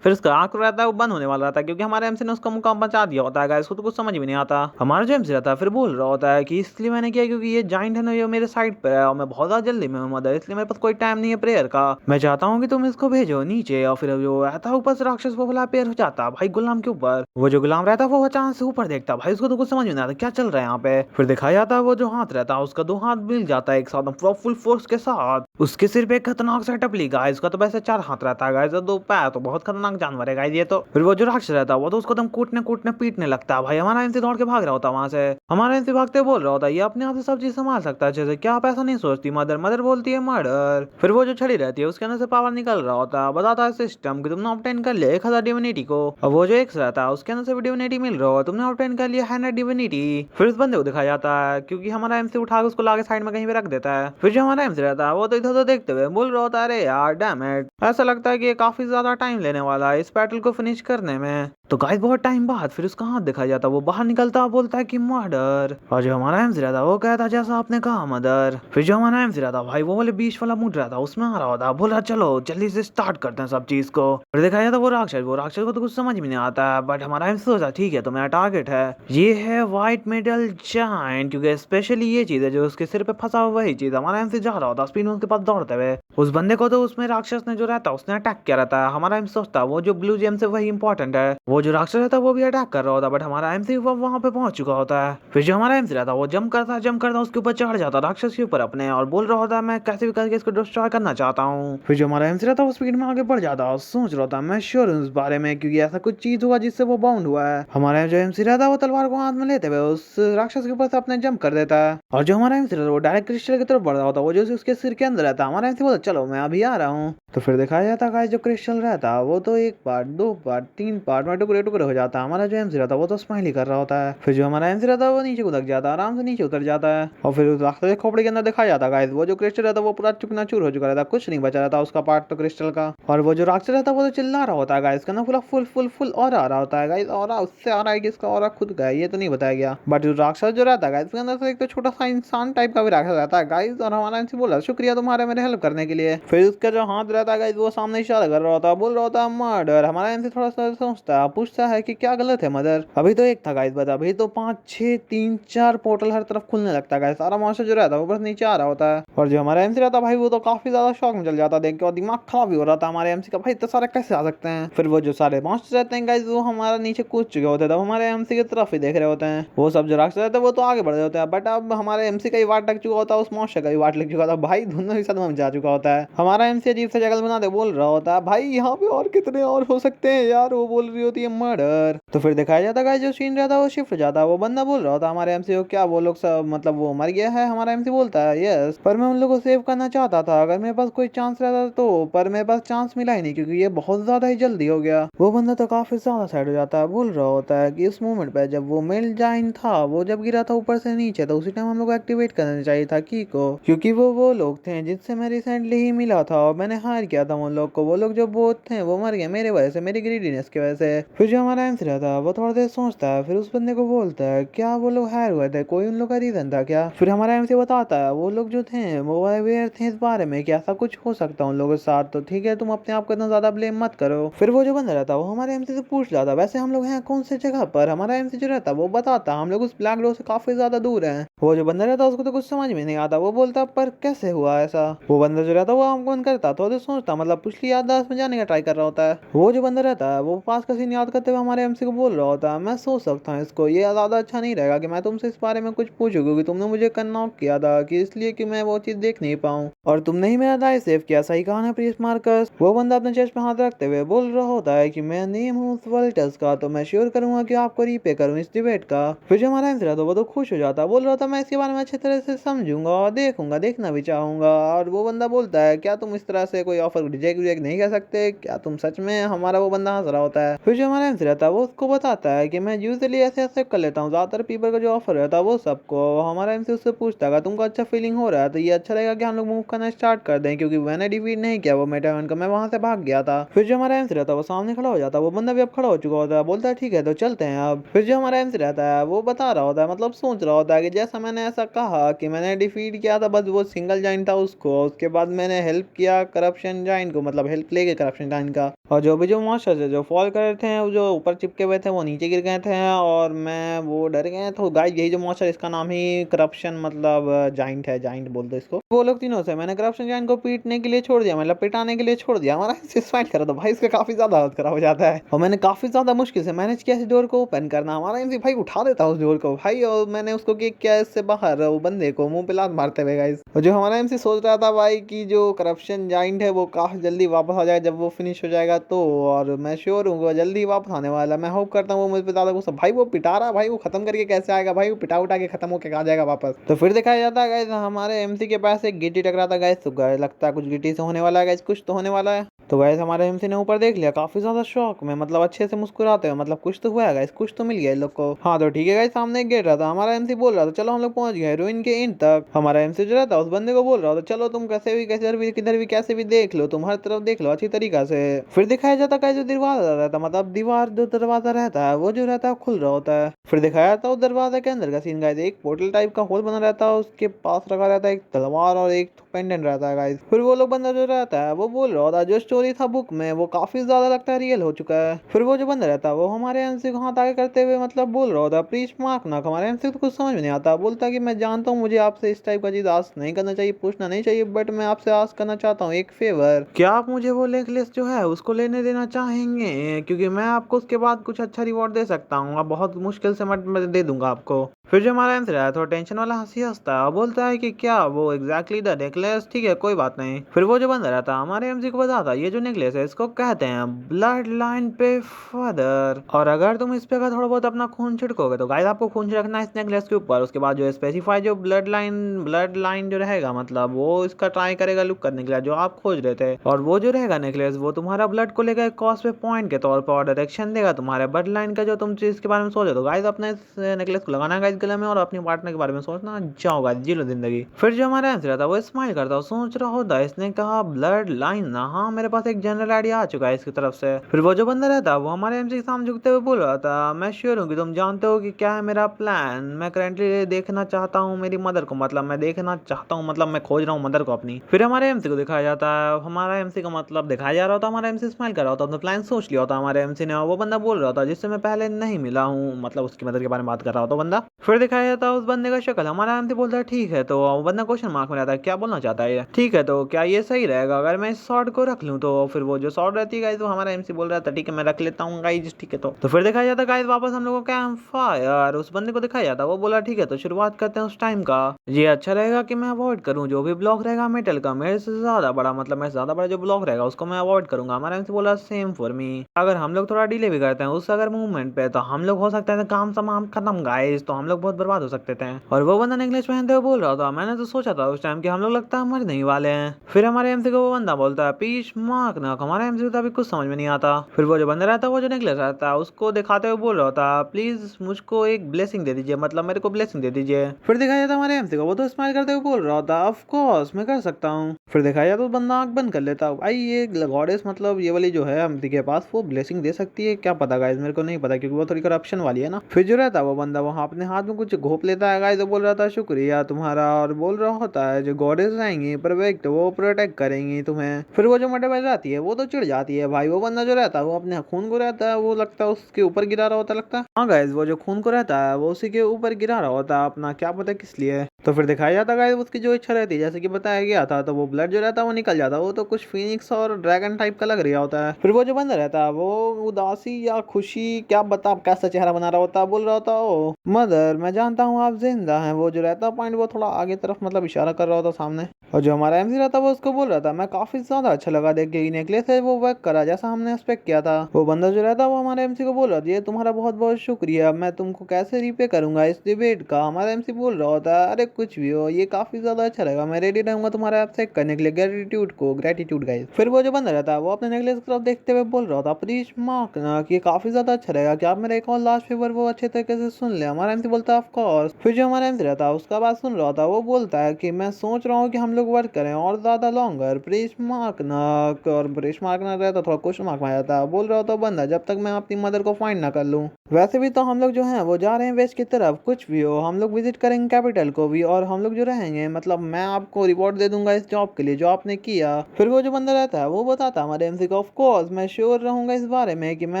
फिर उसका आंख रहता है वो बंद होने वाला रहता है क्योंकि हमारे एमसी ने उसका मुकाम बचा दिया होता है। इसको तो कुछ समझ भी नहीं आता। हमारा जो एमसी रहता है फिर बोल रहा होता है कि इसलिए मैंने किया क्योंकि ये जाइंट है ना, ये मेरे साइड पे है और मैं बहुत ज्यादा जल्दी में हूँ मदर, इसलिए मेरे पास कोई टाइम नहीं है प्रेयर का। मैं चाहता हूँ कि तुम इसको भेजो नीचे। और फिर जो रहता है ऊपर से राक्षस वो वाला पेयर हो जाता है भाई गुलाम के ऊपर। वो जो गुलाम रहता है वो अचानक से ऊपर देखता है भाई, उसको तो कुछ समझ में नहीं आता क्या चल रहा है यहाँ पे। फिर दिखाया जाता है वो जो हाथ रहता है उसका 2 हाथ मिल जाता है एक साथ फुल फोर्स के साथ। उसके सिर पे एक खतरनाक सेटअप ली गाइस, उसका तो वैसे 4 हाथ रहता है गाइस, 2 पैर, तो बहुत खतरनाक जानवर है गाइस ये तो। फिर वो जो राक्षस रहता है वो तो उसको एकदम कूटने कूटने पीटने लगता है भाई। हमारा एमसी दौड़ के भाग रहा होता है वहां से। हमारा एमसी भागते बोल रहा होता है ये अपने आप से सब चीज संभाल सकता है अच्छे से, क्या आप ऐसा नहीं सोचती मदर। मदर बोलती है मर्डर। फिर वो जो छड़ी रहती है उसके अंदर से पावर निकल रहा होता है, बताता है सिस्टम कि तुमने ऑब्टेन कर लिया 1000 डिविनिटी को। और वो जो एक्स रहता है उसके अंदर से भी डिविनिटी मिल रहा है, तुमने ऑब्टेन कर लिया 100 डिविनिटी। फिर उस बंदे को दिखाया जाता है क्योंकि हमारा एमसी उठा के उसको लाके साइड में कहीं पे रख देता है। फिर जो हमारा एमसी रहता है वो तो इधर उधर देखते हुए बोल रहा होता है अरे यार डैम इट, ऐसा लगता है कि ये काफी ज्यादा टाइम लेने वाला है इस बैटल को फिनिश करने में। तो गाइस बहुत टाइम बाद फिर उसका हाथ दिखाया जाता है, वो बाहर निकलता बोलता है कि मर्डर। और जो हमारा एमसी रहता है वो कहता जैसा आपने कहा मदर। फिर जो हमारा एमसी रहता भाई वो वाले बीच वाला मूड रहता उसमें आ रहा होता, बोला चलो जल्दी से स्टार्ट करते हैं सब चीज को। फिर दिखाया जाता वो राक्षस को तो कुछ समझ में नहीं आता, बट हमारा एमसी सोचा ठीक है तो मेरा टारगेट है ये है व्हाइट मेटल जायंट, क्योंकि स्पेशली ये चीज है जो उसके सिर पे फंसा हुआ वही चीज। हमारा एमसी जा रहा होता स्पिन उसके पास दौड़ते हुए, उस बंदे को तो उसमें राक्षस ने जो रहता है उसने अटैक किया रहता है। हमारा एमसी सोचता वो जो ब्लू जेम से वही इंपॉर्टेंट है, वो जो राक्षस रहता है वो भी अटैक कर रहा होता, बट हमारा एमसी वहां पे पहुंच चुका होता है। फिर जो हमारा एमसी रहता है वो जंप करता उसके ऊपर चढ़ जाता राक्षस के ऊपर अपने, और बोल रहा होता है मैं कैसे भी करके इसको डिस्ट्रॉय करना चाहता हूँ। फिर जो हमारा एमसी रहता है वो स्पीड में आगे बढ़ जाता है और सोच रहा था मैं श्योर हूँ इस बारे में क्योंकि ऐसा कुछ चीज हुआ जिससे वो बाउंड हुआ है। हमारा जो एमसी रहता है वो तलवार को हाथ में लेते हुए उस राक्षस के ऊपर से अपने जंप कर देता है, और जो हमारा एमसी रहता है वो डायरेक्ट क्रिस्टल की तरफ बढ़ रहा होता है, वो जो उसके सिर के अंदर रहता है। हमारा एमसी बोलता चलो मैं अभी आ रहा हूँ। तो फिर दिखाया जाता है जो क्रिस्टल रहता है वो तो 1 पार्ट 2 पार्ट 3 पार्ट में टुकड़े टुकड़े हो जाता है। हमारा जो एमसी रहता है वो तो स्माइली कर रहा होता है। फिर जो हमारा एमसी रहता है वो नीचे कूद जाता है, आराम से नीचे उतर जाता है, और फिर उस राक्षस के खोपड़ी के अंदर दिखाया जाता है वो जो क्रिस्टल रहता है वो पूरा चूर हो चुका रहता है, कुछ नहीं बचा रहता उसका पार्ट तो क्रिस्टल का। और वो जो राक्षस रहता है वो तो चिल्ला रहा होता है गाइस, इसका ना पूरा फुल और आ रहा होता है गाइस, और उससे आ रहा है कि इसका और खुद का है ये तो नहीं बताया गया, बट जो राक्षस जो रहता है गाइस उसके अंदर से एक तो छोटा सा इंसान टाइप का भी राक्षस रहता है गाइस। और हमारा एमसी बोला शुक्रिया तुम्हारे मेरे हेल्प करने के लिए। फिर उसका जो हाथ रहता है गाइस वो सामने इशारा कर रहा होता है, बोल रहा होता है मर्डर। हमारा एमसी थोड़ा सा सोचता है, पूछता है कि क्या गलत है मदर। अभी तो एक था गाइस बता, अभी तो 5 6 3 4 पोर्टल हर तरफ खुलने लगता है, सारा मॉन्स्टर जो रहता है वो बस नीचे आ रहा होता है। और जो हमारा एमसी रहता है भाई वो तो काफी ज्यादा शॉक में चल जाता है देख के, और दिमाग खराब भी हो रहा था हमारे एमसी का, भाई इतने सारे कैसे आ सकते हैं। फिर वो जो सारे मॉन्स्टर रहते हैं गाइस वो हमारा नीचे कूद चुके होते हैं, हमारे एमसी की तरफ ही देख रहे होते हैं। वो सब जो राक्षस रहते हैं वो तो आगे बढ़ रहे होते हैं, बट अब हमारे एमसी का ही वाट लग चुका होता है, उस मॉन्स्टर का भी वाट लग चुका था भाई, दोनों ही सदमा में जा चुका होता है। हमारा एमसी अजीब से जगल बना दे बोल रहा होता है भाई यहाँ पे और कितने और हो सकते हैं यार, वो बोल रही होती है मर्डर। तो फिर दिखाया जाता है जो सीन रहता है वो शिफ्ट हो जाता है, वो बंदा बोल रहा होता है हमारे एमसी को क्या वो लोग सब मतलब वो मर गया है। हमारा एमसी बोलता है यस, पर मैं उन लोगों को सेव करना चाहता था अगर मेरे पास कोई चांस रहता तो, पर मेरे पास चांस मिला ही नहीं क्योंकि ये बहुत ज्यादा ही जल्दी हो गया। वो बंदा तो काफी ज्यादा साइड हो जाता है, बोल रहा होता है कि इस मोमेंट पे जब वो मेल जाइन था वो जब गिरा था ऊपर से नीचे तो उसी टाइम हम लोग को एक्टिवेट करना चाहिए था की को, क्योंकि वो लोग थे जिनसे मैं रिसेंटली ही मिला था और मैंने हायर किया था उन लोग को। वो लोग जो बोथ थे वो मर गए मेरे वजह से, मेरी ग्रीडीनेस की वजह से। फिर जो हमारा एमसी रहता है वो थोड़ा देर सोचता है, फिर उस बंदे को बोलता है क्या वो लोग हायर हुए थे, कोई उन लोग का रीजन था क्या। फिर हमारा एमसी बताता है वो लोग जो थे वो अवेयर थे इस बारे में कि ऐसा कुछ हो सकता है उन लोगों के साथ, तो ठीक है तुम अपने आप को इतना ज्यादा ब्लेम मत करो। फिर वो जो बंदा रहता है वो हमारे एमसी से पूछ रहा था वैसे हम लोग हैं कौन सी जगह पर। हमारा एमसी जो रहता है वो बताता हम लोग उस ब्लैक डोर से काफी ज्यादा दूर है। वो जो बंदा रहता है उसको तो कुछ समझ में नहीं आता, वो बोलता पर कैसे हुआ ऐसा। वो बंदा जो रहता है वो हमको करता तो सोचता मतलब पिछली याददाश्त में जाने का ट्राई कर रहा होता है। वो जो बंदा रहता है वो पास का सीन याद करते हुए हमारे एमसी को बोल रहा होता है मैं सोच सकता हूँ इसको, ये ज्यादा अच्छा नहीं रहेगा कि मैं तुमसे इस बारे में कुछ पूछूं क्योंकि तुमने मुझे कन्नॉक किया था कि इसलिए कि मैं वो चीज देख नहीं पाऊँ, और तुमने ही मेरा दाई सेव किया। सही कहा ना प्रीस्ट मार्कस। वो बंदा अपने चेस्ट पे हाथ रखते हुए बोल रहा होता है कि मैं नेम हूँ वल्टस का, तो मैं श्योर करूंगा कि आपको रीपे करूँ इस डिबेट का। फिर जो हमारा एमसी रहता है वो तो खुश हो जाता है, बोल रहा था मैं इसके बारे में अच्छी तरह से समझूंगा और देखूंगा, देखना भी चाहूंगा। और वो बंदा बोलता है क्या तुम इस तरह से कोई ऑफर रिजेक्ट नहीं कर सकते क्या तुम सच में। हमारा वो बंदा हंस रहा होता है। फिर जो हमारा एमसी रहता है वो उसको बताता है कि मैं यूजुअली ऐसे एक्सेप्ट कर लेता हूँ ज्यादातर पीपल का जो ऑफर रहता है वो सबको। हमारा एमसी उससे पूछता है तुमको अच्छा फीलिंग हो रहा है तो ये अच्छा रहेगा कि हम लोग मूव करना स्टार्ट कर दें, क्योंकि मैंने डिफीट नहीं किया वो मेटावन का, मैं वहां से भाग गया था। फिर जो हमारा एमसी रहता है वो सामने खड़ा हो जाता है, वो बंदा भी अब खड़ा हो चुका होता है, बोलता है ठीक है तो चलते हैं अब। फिर जो हमारा एमसी रहता है वो बता रहा होता है मतलब सोच रहा होता है कि जैसा मैंने ऐसा कहा कि मैंने डिफीट किया था बस वो सिंगल जाइन था उसको, और उसके बाद मैंने हेल्प किया करप्शन जाइन को, मतलब हेल्प लेके करप्शन जाइन का। और जो भी जो मॉन्स्टर्स है जो फॉल कर रहे थे, वो जो ऊपर चिपके हुए थे वो नीचे गिर गए थे और मैं वो डर गए। तो गाइस यही जो मॉन्स्टर इसका नाम ही करप्शन मतलब जाइंट है, जाइंट बोल दो इसको। वो लोग तीनों से मैंने करप्शन जाइंट को पीटने के लिए छोड़ दिया, मतलब पिटाने के लिए छोड़ दिया। हमारा फाइट करा तो भाई इसका काफी ज्यादा हालत खराब हो जाता है और मैंने काफी ज्यादा मुश्किल से मैनेज किया इस डोर को ओपन करना। हमारा एमसी भाई उठा देता उस डोर को भाई, और मैंने उसको किक किया इससे बाहर, वो बंदे को मुंह पे लात मारते हुए गाइस। और जो हमारा एमसी सोच रहा था भाई कि जो करप्शन जाइंट है वो काफी जल्दी वापस आ जाएगा जब वो फिनिश हो जाएगा तो, और मैं श्योर हूँ वो जल्दी वापस आने वाला। मैं होप करता हूँ वो मुझ पे ज्यादा गुस्सा, भाई वो पिटा रहा, भाई वो खत्म करके कैसे आएगा भाई, वो पिटा उठा के खत्म होके आ जाएगा वापस। तो फिर दिखाया जाता है गाइस हमारे एमसी के पास एक गिट्टी टकराता गाइस, तो लगता है कुछ गिट्टी से होने वाला है गाइस, कुछ तो होने वाला है। तो गाइस हमारे एमसी ने ऊपर देख लिया काफी ज्यादा शौक में, मतलब अच्छे से मुस्कुराते हुए, मतलब कुछ तो हुआ है गाइस, कुछ तो मिल गया इन लोग को। हाँ तो ठीक है गाइस, सामने एक गेट रहा था, हमारा एमसी बोल रहा था चलो हम लोग पहुंच गए रूइन के एंड तक। हमारा एमसी जो रहता उस बंदे को बोल रहा था चलो तुम कैसे भी किधर भी कैसे भी देख लो, तुम हर तरफ देख लो अच्छी तरीका से। फिर दिखाया जाता है जो दरवाजा रहता, मतलब दीवार जो दरवाजा रहता है वो जो रहता है खुल रहा होता है। फिर दिखाया जाता है उस दरवाजे के अंदर का सीन गाइस, एक पोर्टल टाइप का होल बना रहता है, उसके पास रखा रहता है एक तलवार और एक पेंडेंट रहता है गाइस। फिर वो लोग बंदा जो रहता है वो बोल रहा था जो स्टोरी था बुक में वो काफी ज्यादा लगता है रियल हो चुका है। फिर वो जो बंदा रहता है वो हमारे एमसी को हाथ आगे करते हुए मतलब बोल रहा था प्लीज मार्क ना। हमारे एमसी को कुछ समझ में नहीं आता, बोलता कि मैं जानता हूँ मुझे आपसे इस टाइप का चीज आस्क नहीं करना चाहिए, पूछना नहीं चाहिए, बट मैं आपसे आस्क करना चाहता हूँ एक फेवर, क्या आप मुझे वो नेकलेस जो है उसको लेने देना चाहेंगे, क्योंकि मैं आपको उसके बाद कुछ अच्छा रिवॉर्ड दे सकता हूँ, अब बहुत मुश्किल से मैं दे दूंगा आपको। फिर जो हमारा एमसी रहा है थोड़ा टेंशन वाला हंसी हंसता है और बोलता है कि क्या वो एग्जैक्टली द नेकलेस, ठीक है कोई बात नहीं। फिर वो जो बंदा रहता है हमारे एमसी को बताता ये जो नेकलेस है इसको कहते हैं ब्लड लाइन पे फादर, और अगर तुम इस पे का थोड़ा बहुत अपना खून छिड़कोगे तो गाइस आपको खून छिड़कना है इस नेकलेस के ऊपर। उसके बाद जो स्पेसिफाई जो ब्लड लाइन जो रहेगा मतलब वो इसका ट्राई करेगा लुक करने के लिए जो आप खोज रहे थे, और वो जो रहेगा नेकलेस वो तुम्हारा ब्लड को लेकर कॉस्ट पे पॉइंट के तौर पर और डायरेक्शन देगा तुम्हारे ब्लड लाइन का जो तुम चीज के बारे में सोच रहे हो। गाइस अपने इस नेकलेस को लगाना गाइस गले में और अपने पार्टनर के बारे में सोचना, जाओ गाइस जी लो जिंदगी। फिर जो हमारा आंसर था वो स्माइल करता और सोच रहा होता इसने कहा ब्लड लाइन ना, हाँ मेरे पास एक जनरल आइडिया आ चुका है इसकी तरफ से। फिर वो जो बंदा रहता वो हमारे एमसी के सामने झुकते हुए बोल रहा था मैं श्योर हूँ कि तुम जानते हो कि क्या है मेरा प्लान, मैं करेंटली देखना चाहता हूँ मेरी मदर को, मतलब मैं देखना चाहता हूँ मतलब मैं खोज रहा हूँ मदर को अपनी। फिर हमारे एमसी को दिखाया जाता है, हमारा एमसी का मतलब दिखाया जा रहा होता, हमारा एमसी स्माइल कर रहा होता, प्लान सोच लिया होता हमारे एमसी ने। वो बंदा बोल रहा था जिससे मैं पहले नहीं मिला हूँ, मतलब उसकी मदर के बारे में बात कर रहा होता बंदा। फिर दिखाया जाता है उस बंदे का शक्ल, हमारा एमसी बोलता है ठीक है, तो वो बंदा क्वेश्चन मार्क में रहता है क्या बोलना चाहता है ये, ठीक है तो क्या ये सही रहेगा अगर मैं इस शॉर्ट को रख लूँ। तो फिर वो जो शॉर्ट रहती है गाइस वो हमारा एमसी बोल रहा था ठीक है मैं रख लेता हूँ गाइस, ठीक है। तो फिर दिखाया जाता है गाइस वापस हम लोगों को कैंप फायर, उस बंदे को दिखाया जाता है वो बोला ठीक है तो शुरुआत करते हैं उस टाइम का। ये अच्छा रहेगा कि मैं अवॉइड करूँ जो भी ब्लॉक रहेगा मेटल का, मेरे से ज्यादा बड़ा मतलब मेरे से ज्यादा बड़ा जो ब्लॉक रहेगा उसको मैं अवॉइड करूंगा। हमारा एमसी बोला सेम फॉर मी, अगर हम लोग थोड़ा डिले भी करते हैं उस अगर मूवमेंट पे तो हम लोग हो सकते हैं काम तमाम खत्म गाइस, तो हम लोग बहुत बर्बाद हो सकते थे। और वो बंदा इंग्लिश पहनते हुए बोल रहा था मैंने तो सोचा था उस टाइम कि हम लोग लगता है मर नहीं वाले हैं। फिर हमारे एमसी को वो बंदा बोलता है पीच मार्क ना, हमारे एमसी को अभी कुछ समझ में नहीं आता। फिर वो जो बंदा रहता है वो जो नेकलेस रहता है उसको दिखाते हुए बोल रहा था प्लीज मुझको एक ब्लेसिंग दे दीजिए, मतलब मेरे को ब्लेसिंग दे दीजिए। फिर दिखाया जाता हमारे एमसी को वो तो स्माइल करते हुए बोल रहा था ऑफ कोर्स मैं कर सकता हूँ। फिर दिखाया जाता तो बंदा आंख बंद कर लेता भाई ये गॉडेस मतलब ये वाली जो है एमसी के पास वो ब्लेसिंग दे सकती है क्या पता गाइस, मेरे को नहीं पता क्योंकि वो थोड़ी करप्शन वाली है ना। फिर जो रहता है वो बंदा वहाँ अपने हाथ में कुछ घोप लेता है गाइस, तो बोल रहा था शुक्रिया तुम्हारा, और बोल रहा होता है जो गॉडेस रहेंगी परफेक्ट वो प्रोटेक्ट करेंगी तुम्हें। फिर वो जो मटेबल रहती है वो तो चिढ़ जाती है भाई, वो बंदा जो रहता है वो अपने खून को रहता है वो लगता है उसके ऊपर गिरा रहा होता लगता है। हाँ गाइस वो जो खून को रहता है वो उसी के ऊपर गिरा रहा होता है अपना, क्या पता किस लिए। तो फिर दिखाया जाता गाइस उसकी जो इच्छा रहती है जैसे कि बताया गया था, तो वो ब्लड जो रहता है वो निकल जाता है, वो तो कुछ फिनिक्स और ड्रैगन टाइप का लग रहा होता है। फिर वो जो बंदा रहता है वो उदासी या खुशी क्या बता कैसा चेहरा बना रहा होता है, बोल रहा होता ओ मदर मैं जानता हूँ आप जिंदा हैं। वो जो रहता है पॉइंट वो थोड़ा आगे तरफ मतलब इशारा कर रहा होता सामने। और जो हमारा एमसी रहता है वो उसको बोल रहा था मैं काफी ज्यादा अच्छा लगा देख के नेकलेस है वो वर्क करा जैसा हमने एक्सपेक्ट किया था। वो बंदा जो रहता है वो हमारे एमसी को बोल रहा था ये तुम्हारा बहुत बहुत शुक्रिया, मैं तुमको कैसे रिपे करूंगा इस डिबेट का। हमारा एमसी बोल रहा होता है अरे कुछ भी हो ये काफी ज्यादा अच्छा लगा, मैं रेडी रहूंगा तुम्हारा एक्सेप्ट करने के लिए, ग्रेटिट्यूड गाइस। फिर वो जो बंदा रहता है वो अपने नेकलेस की तरफ देखते हुए बोल रहा था प्लीज मार्क कि काफी ज्यादा अच्छा रहेगा कि आप मेरा एक और लास्ट फेवर वो अच्छे तरीके से सुन ले। हमारा एमसी बोलता बोलता है ऑफ कोर्स। फिर जो हमारा एमसी रहता है उसका बात सुन रहा था, वो बोलता है कि मैं सोच रहा हूँ कि हम लोग वर्क करें और ज्यादा लॉन्गर। प्रेस मार्क नक, और प्रेस मार्क ना रहता थोड़ा क्वेश्चन मार्क में आ जाता। बोल रहा होता बंदा जब तक मैं अपनी मदर को फाइंड ना कर लूँ। वैसे भी तो हम लोग जो है वो जा रहे हैं वेस्ट की तरफ, कुछ भी हो हम लोग विजिट करेंगे कैपिटल को भी, और हम लोग जो रहेंगे मतलब मैं आपको रिवॉर्ड दे दूंगा इस जॉब के लिए जो आपने किया। फिर वो जो बंदा रहता है वो बताता है हमारे एमसी को ऑफ कोर्स मैं श्योर रहूंगा इस बारे में कि मैं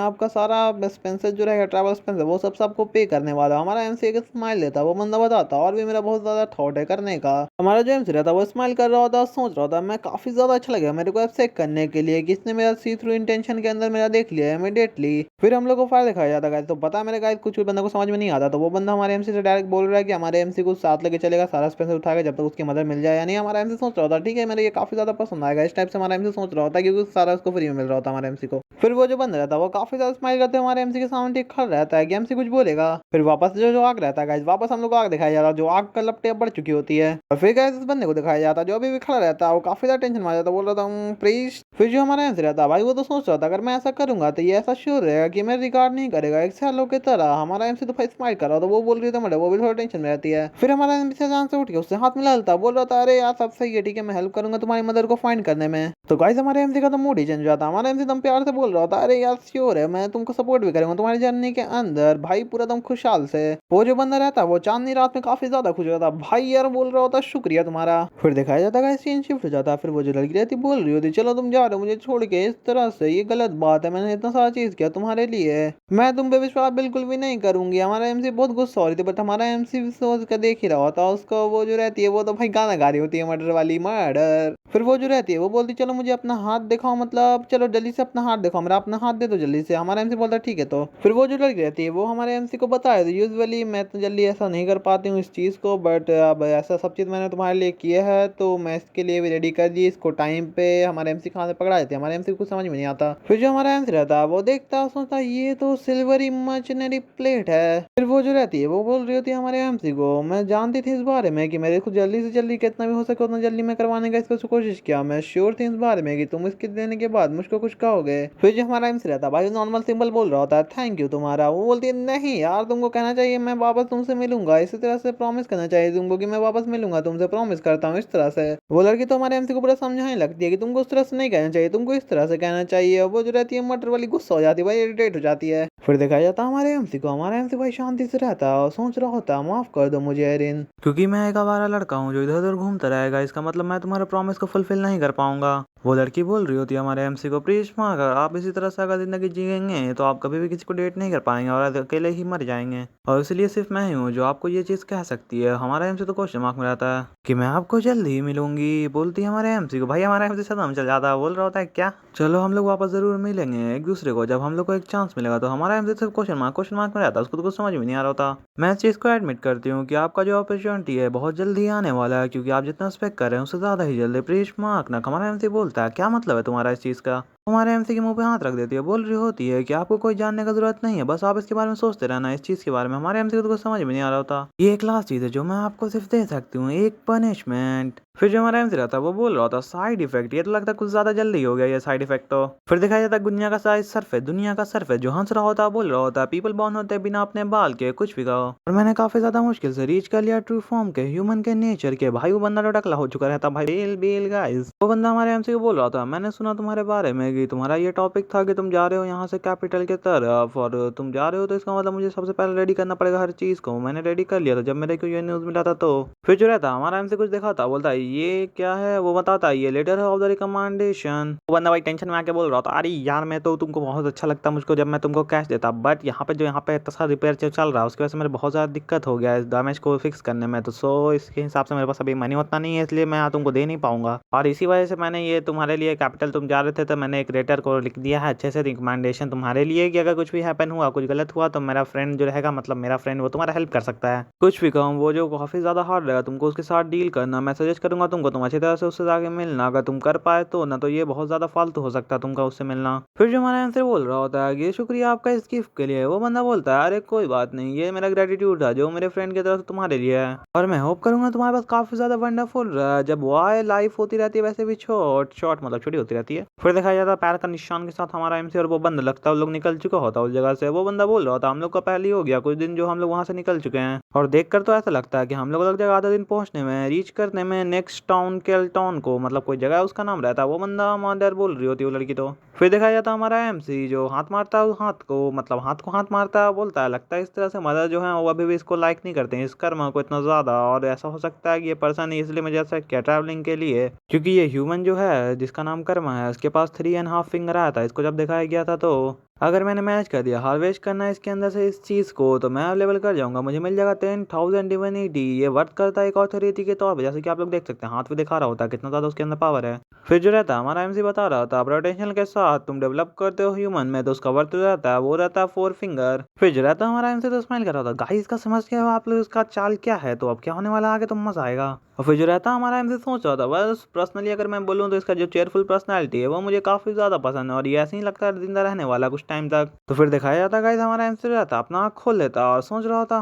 आपका सारा एक्सपेंसेस जो रहेगा ट्रैवल एक्सपेंसेस वो सब सबको पे करने वाला हूं। हमारा एमसी एक स्माइल देता है, वो बंदा बताता और भी मेरा बहुत ज्यादा थॉट है करने का। हमारा जो एमसी रहता है वो स्माइल कर रहा होता, सोच रहा था मैं काफी ज्यादा अच्छा लगेगा मेरे को चेक करने के लिए कि इसने मेरा सी थ्रू इंटेंशन के अंदर मेरा देख लिया इमीडिएटली। फिर हम लोग को फायर दिखाया जाता है, तो पता मेरे गाइस कुछ भी बंदा को समझ में नहीं आता, तो वो बंदा हमारे एमसी से डायरेक्ट बोल रहा है कि हमारे एमसी को साथ लेके चलेगा सारा एक्सपेंस उठाएगा जब तक उसकी मदद मिल जाए। यानी हमारा एमसी सोच रहा था ठीक है मेरे ये काफी ज्यादा पसंद आएगा, इस टाइप से हमारा एमसी सोच रहा होता क्योंकि सारा उसको फ्री में मिल रहा होता हमारे एमसी को। फिर वो जो बंदा रहता है वो काफी ज्यादा स्माइल करते हुए हमारे एमसी के सामने ठीक खड़ा रहता है कि एमसी कुछ बोलेगा। फिर वापस जो आग रहता है गाइस, वापस हम लोग को आग दिखाया जाता है जो आग का लपटे बढ़ चुकी होती है। और फिर गाइस इस बंदे को दिखाया जाता है जो अभी भी खड़ा रहता है, वो काफी ज्यादा टेंशन में आ जाता है, बोल रहा था प्लीज। फिर जो हमारा एमसी रहता है भाई वो तो सोच रहा था अगर मैं ऐसा करूंगा तो ये ऐसा श्योर रहेगा कि मैं रिकॉर्ड नहीं करेगा एक सालों की तरह। हमारा एमसी तो भाई स्माइल कर रहा था, वो बोल रही थी वो भी थोड़ा टेंशन में रहती है। फिर हमारा एमसी जान से उठ के उससे हाथ मिला लेता, बोल रहा था अरे यार सब सही है ठीक है मैं हेल्प करूंगा तुम्हारी मदर को फाइंड करने में। तो गाइस हमारे एमसी का तो मूड ही चेंज हो जाता, हमारा एमसी एकदम प्यार से बोल रहा था अरे यार श्योर है मैं तुमको सपोर्ट भी करूंगा तुम्हारी जर्नी के अंदर भाई पूरा दम खुशहाल से। वो जो बंदा रहता है वो चांदनी रात में काफी ज्यादा खुश होता भाई यार बोल रहा होता शुक्रिया तुम्हारा। फिर दिखाया जाता है सीन शिफ्ट हो जाता है, फिर वो जो लड़की रहती बोल रही होती चलो तुम जा रहे हो मुझे छोड़ के इस तरह से, ये गलत बात है मैंने इतना सारा चीज किया तुम्हारे लिए, मैं तुम पे विश्वास बिल्कुल भी नहीं करूंगी। हमारा एमसी बहुत गुस्सा हो रही थी बट हमारा एमसी सोच कर देख ही रहा होता, उसको वो जो रहती है वो तो भाई गाना गा रही होती है मर्डर वाली मर्डर। फिर वो जो रहती है वो बोलती चलो मुझे अपना हाथ दिखाओ, मतलब चलो जल्दी से अपना हाथ दिखाओ, मेरा अपना हाथ दे दो जल्दी से। हमारा एमसी बोलता है ठीक है। तो फिर वो जो लड़की रहती है वो हमारे एमसी को बताया तो यूजुअली मैं तो जल्दी ऐसा नहीं कर पाती हूँ इस चीज़ को, बट अब ऐसा सब चीज़ मैंने तुम्हारे लिए किया है तो मैं इसके लिए भी रेडी कर दी इसको टाइम पे। हमारे एमसी कहाँ से पकड़ा देते हैं, हमारे एमसी को कुछ समझ में नहीं आता। फिर जो हमारा एमसी रहता है वो देखता सोचता ये तो सिल्वर इमेजिनरी प्लेट है। फिर वो जो रहती है वो बोल रही होती है हमारे एमसी को मैं जानती थी इस बारे में कि मेरे को जल्दी से जल्दी कितना भी हो सके उतना जल्दी में करवाने का इसको कोशिश किया, मैं श्योर थी इस बारे में कि तुम इसके देने के बाद मुझको कुछ कहोगे। फिर जो हमारा एमसी रहता है भाई नॉर्मल सिंपल बोल रहा होता है थैंक यू तुम्हारा, वो बोलती है नहीं यार तुमको कहना चाहिए मैं वापस तुमसे मिलूंगा, इसी तरह से प्रॉमिस करना चाहिए तुमको कि मैं वापस मिलूंगा तुमसे, प्रॉमिस करता हूँ इस तरह से। वो लड़की तो हमारे एमसी को पूरा समझाने लगती है कि तुमको उस तरह से नहीं कहना चाहिए तुमको इस तरह से कहना चाहिए। वो जो रहती है मटर वाली गुस्सा हो जाती है भाई, इरिटेट हो जाती है। फिर दिखाया जाता है हमारे एमसी को, हमारा एमसी भाई शांति से रहता है और सोच रहा होता है माफ कर दो मुझे एरिन, क्योंकि मैं एक आवारा लड़का हूँ जो इधर उधर घूमता रहेगा, इसका मतलब मैं तुम्हारे प्रॉमिस को फुलफिल नहीं कर पाऊंगा। वो लड़की बोल रही होती है हमारे एमसी को प्रियष्मा अगर आप इसी तरह से अगर जिंदगी जिएंगे तो आप कभी भी किसी को डेट नहीं कर पाएंगे और अकेले ही मर जाएंगे, और इसलिए सिर्फ मैं ही हूँ जो आपको ये चीज कह सकती है। हमारा एमसी तो क्वेश्चन मार्क में रहता है कि मैं आपको जल्द ही मिलूंगी, बोलती है हमारे एमसी को। भाई हमारा एमसी सदम चल जाता है, बोल रहा होता है क्या चलो हम लोग वापस जरूर मिलेंगे एक दूसरे को जब हम लोग को एक चांस मिलेगा। तो हमारा एमसी सिर्फ क्वेश्चन मार्क में रहता है, उसको तो कुछ समझ में नहीं आ रहा होता। मैं इस चीज को एडमिट करती हूँ कि आपका जो अपॉर्चुनिटी है बहुत जल्दी आने वाला है, क्योंकि आप जितना एक्सपेक्ट कर रहे हैं उससे ज्यादा ही जल्दी। प्रियष्मा ना हमारा एमसी बोलता है क्या मतलब है तुम्हारा इस चीज का। हमारे एमसी के मुंह पे हाथ रख देती है, बोल रही होती है कि आपको कोई जानने का जरूरत नहीं है, बस आप इसके बारे में सोचते रहना इस चीज के बारे में। हमारे एमसी को तो कुछ समझ में नहीं आ रहा होता। ये एक लास्ट चीज है जो मैं आपको सिर्फ दे सकती हूँ, एक पनिशमेंट। फिर जो हमारा एमसी रहता है वो बोल रहा होता साइड इफेक्ट, ये तो लगता है कुछ ज्यादा जल्दी हो गया ये साइड इफेक्ट। तो फिर दिखाया जाता है दुनिया का साइज सर्फ है, दुनिया का सर्फ है जो हंस रहा होता है, बोल रहा होता है पीपल बॉर्न होते हैं बिना अपने बाल के, कुछ भी कहो। और मैंने काफी ज्यादा मुश्किल से रीच कर लिया ट्रू फॉर्म के ह्यूमन के नेचर के। भाई वो बंदा तो टकला हो चुका रहता भाई, बेल बेल गाइस। वो बंदा हमारे एमसी को बोल रहा था मैंने सुना तुम्हारे बारे में कि तुम्हारा ये टॉपिक था कि तुम जा रहे हो यहाँ से कैपिटल के तरफ, और तुम जा रहे हो तो इसका मतलब मुझे सबसे पहले रेडी करना पड़ेगा हर चीज को। मैंने रेडी कर लिया था जब मेरे को ये न्यूज मिला था। तो फिर जो रहता हमारा एमसी कुछ देखा था, बोलता है ये क्या है, वो बताता है ये लेटर है ऑफ द रिकमेंडेशन। वो बंदा भाई टेंशन में आके बोल रहा था अरे यार मैं तो तुमको बहुत अच्छा लगता मुझको जब मैं तुमको कैश देता, बट यहाँ पे इतना रिपेयर चल रहा है उसकी वजह से मेरे बहुत ज्यादा दिक्कत हो गया है इस डैमेज को फिक्स करने में। तो सो इसके हिसाब से मेरे पास अभी मनी उतना नहीं है, इसलिए मैं तुमको दे नहीं पाऊंगा, और इसी वजह से मैंने ये तुम्हारे लिए कैपिटल तुम जा रहे थे तो मैंने एक लेटर को लिख दिया है अच्छे से रिकमेंडेशन तुम्हारे लिए कि अगर कुछ भी हैपन हुआ कुछ गलत हुआ तो मेरा फ्रेंड जो रहेगा, मतलब मेरा फ्रेंड वो तुम्हारा हेल्प कर सकता है। कुछ भी कहूँ वो जो काफी ज्यादा हार्ड रहेगा तुमको उसके साथ डील करना, मैं सजेस्ट करूंगा तुमको तुम अच्छी तरह से उससे आगे मिलना, अगर तुम कर पाए तो ना तो ये बहुत ज्यादा फालतू हो सकता है तुमका उससे मिलना। फिर जो हमारा आंसर बोल रहा होता है कि शुक्रिया आपका इस गिफ्ट के लिए। वो बंदा बोलता है अरे कोई बात नहीं, ये मेरा ग्रेटिट्यूड है जो मेरे फ्रेंड की तरफ से तुम्हारे लिए है, और मैं होप करूंगा तुम्हारे पास काफी ज्यादा वंडरफुल रहा है। जब वाई लाइफ होती रहती है वैसे भी शॉर्ट मतलब छोटी होती रहती है। फिर दिखाया जाता है पैर का निशान के साथ हमारा एमसी और वो बंदा लगता है वो लोग निकल चुका होता है उस जगह से। वो बंदा बोल रहा होता हम लोग का पहले ही हो गया कुछ दिन जो हम लोग वहां से निकल चुके हैं, और देखकर तो ऐसा लगता है कि हम लोग अलग जगह आधा दिन पहुंचने में, रीच करने में नेक्स्ट टाउन केल टाउन को, मतलब कोई जगह है उसका नाम रहता है। वो बंदा मदर बोल रही होती है वो लड़की तो। फिर देखा जाता है हमारा एमसी जो हाथ मारता है, हाथ को मतलब हाथ को हाथ मारता है, बोलता है लगता है इस तरह से मदर जो है वो अभी भी इसको लाइक नहीं करते हैं, इस कर्म को इतना ज्यादा। और ऐसा हो सकता है कि ये पर्सन इसलिए मुझे ऐसा किया ट्रैवलिंग के लिए, क्योंकि ये ह्यूमन जो है जिसका नाम कर्मा है उसके पास 3.5 फिंगर आया था। इसको जब दिखाया गया था तो अगर मैंने मैच कर दिया, हार्वेस्ट करना है इसके अंदर से इस चीज़ को, तो मैं अवेलेबल कर जाऊंगा, मुझे मिल जाएगा 10,000 डिविनिटी। ये वर्क करता है एक ऑथोरिटी के तौर पे, जैसे कि आप लोग देख सकते हैं हाथ पे दिखा रहा होता है कितना ज़्यादा उसके अंदर पावर है। फिर जो रहता है हमारा एमसी बता रहा था पोटेंशियल के साथ तुम डेवलप करते हो ह्यूमन में, तो उसका वर्थ रहता है वो रहता है 4 फिंगर। फिर जो रहता है हमारा एमसी तो स्माइल कर रहा था, गाइस इसका समझ गया हो आप लोग इसका चाल क्या है, तो अब क्या होने वाला है आगे तो मजा आएगा। और फिर जो रहता है हमारा एमसी सोच रहा था, बस पर्सनली अगर मैं बोलूँ तो इसका जो चेयरफुल पर्सनैलिटी है वो मुझे काफी ज्यादा पसंद है, और ये ऐसे ही लगता है जिंदा रहने वाला कुछ टाइम तक। तो फिर दिखाया जाता गाइस हमारा एमसी जो रहता अपना आँख खोल लेता और सोच रहा था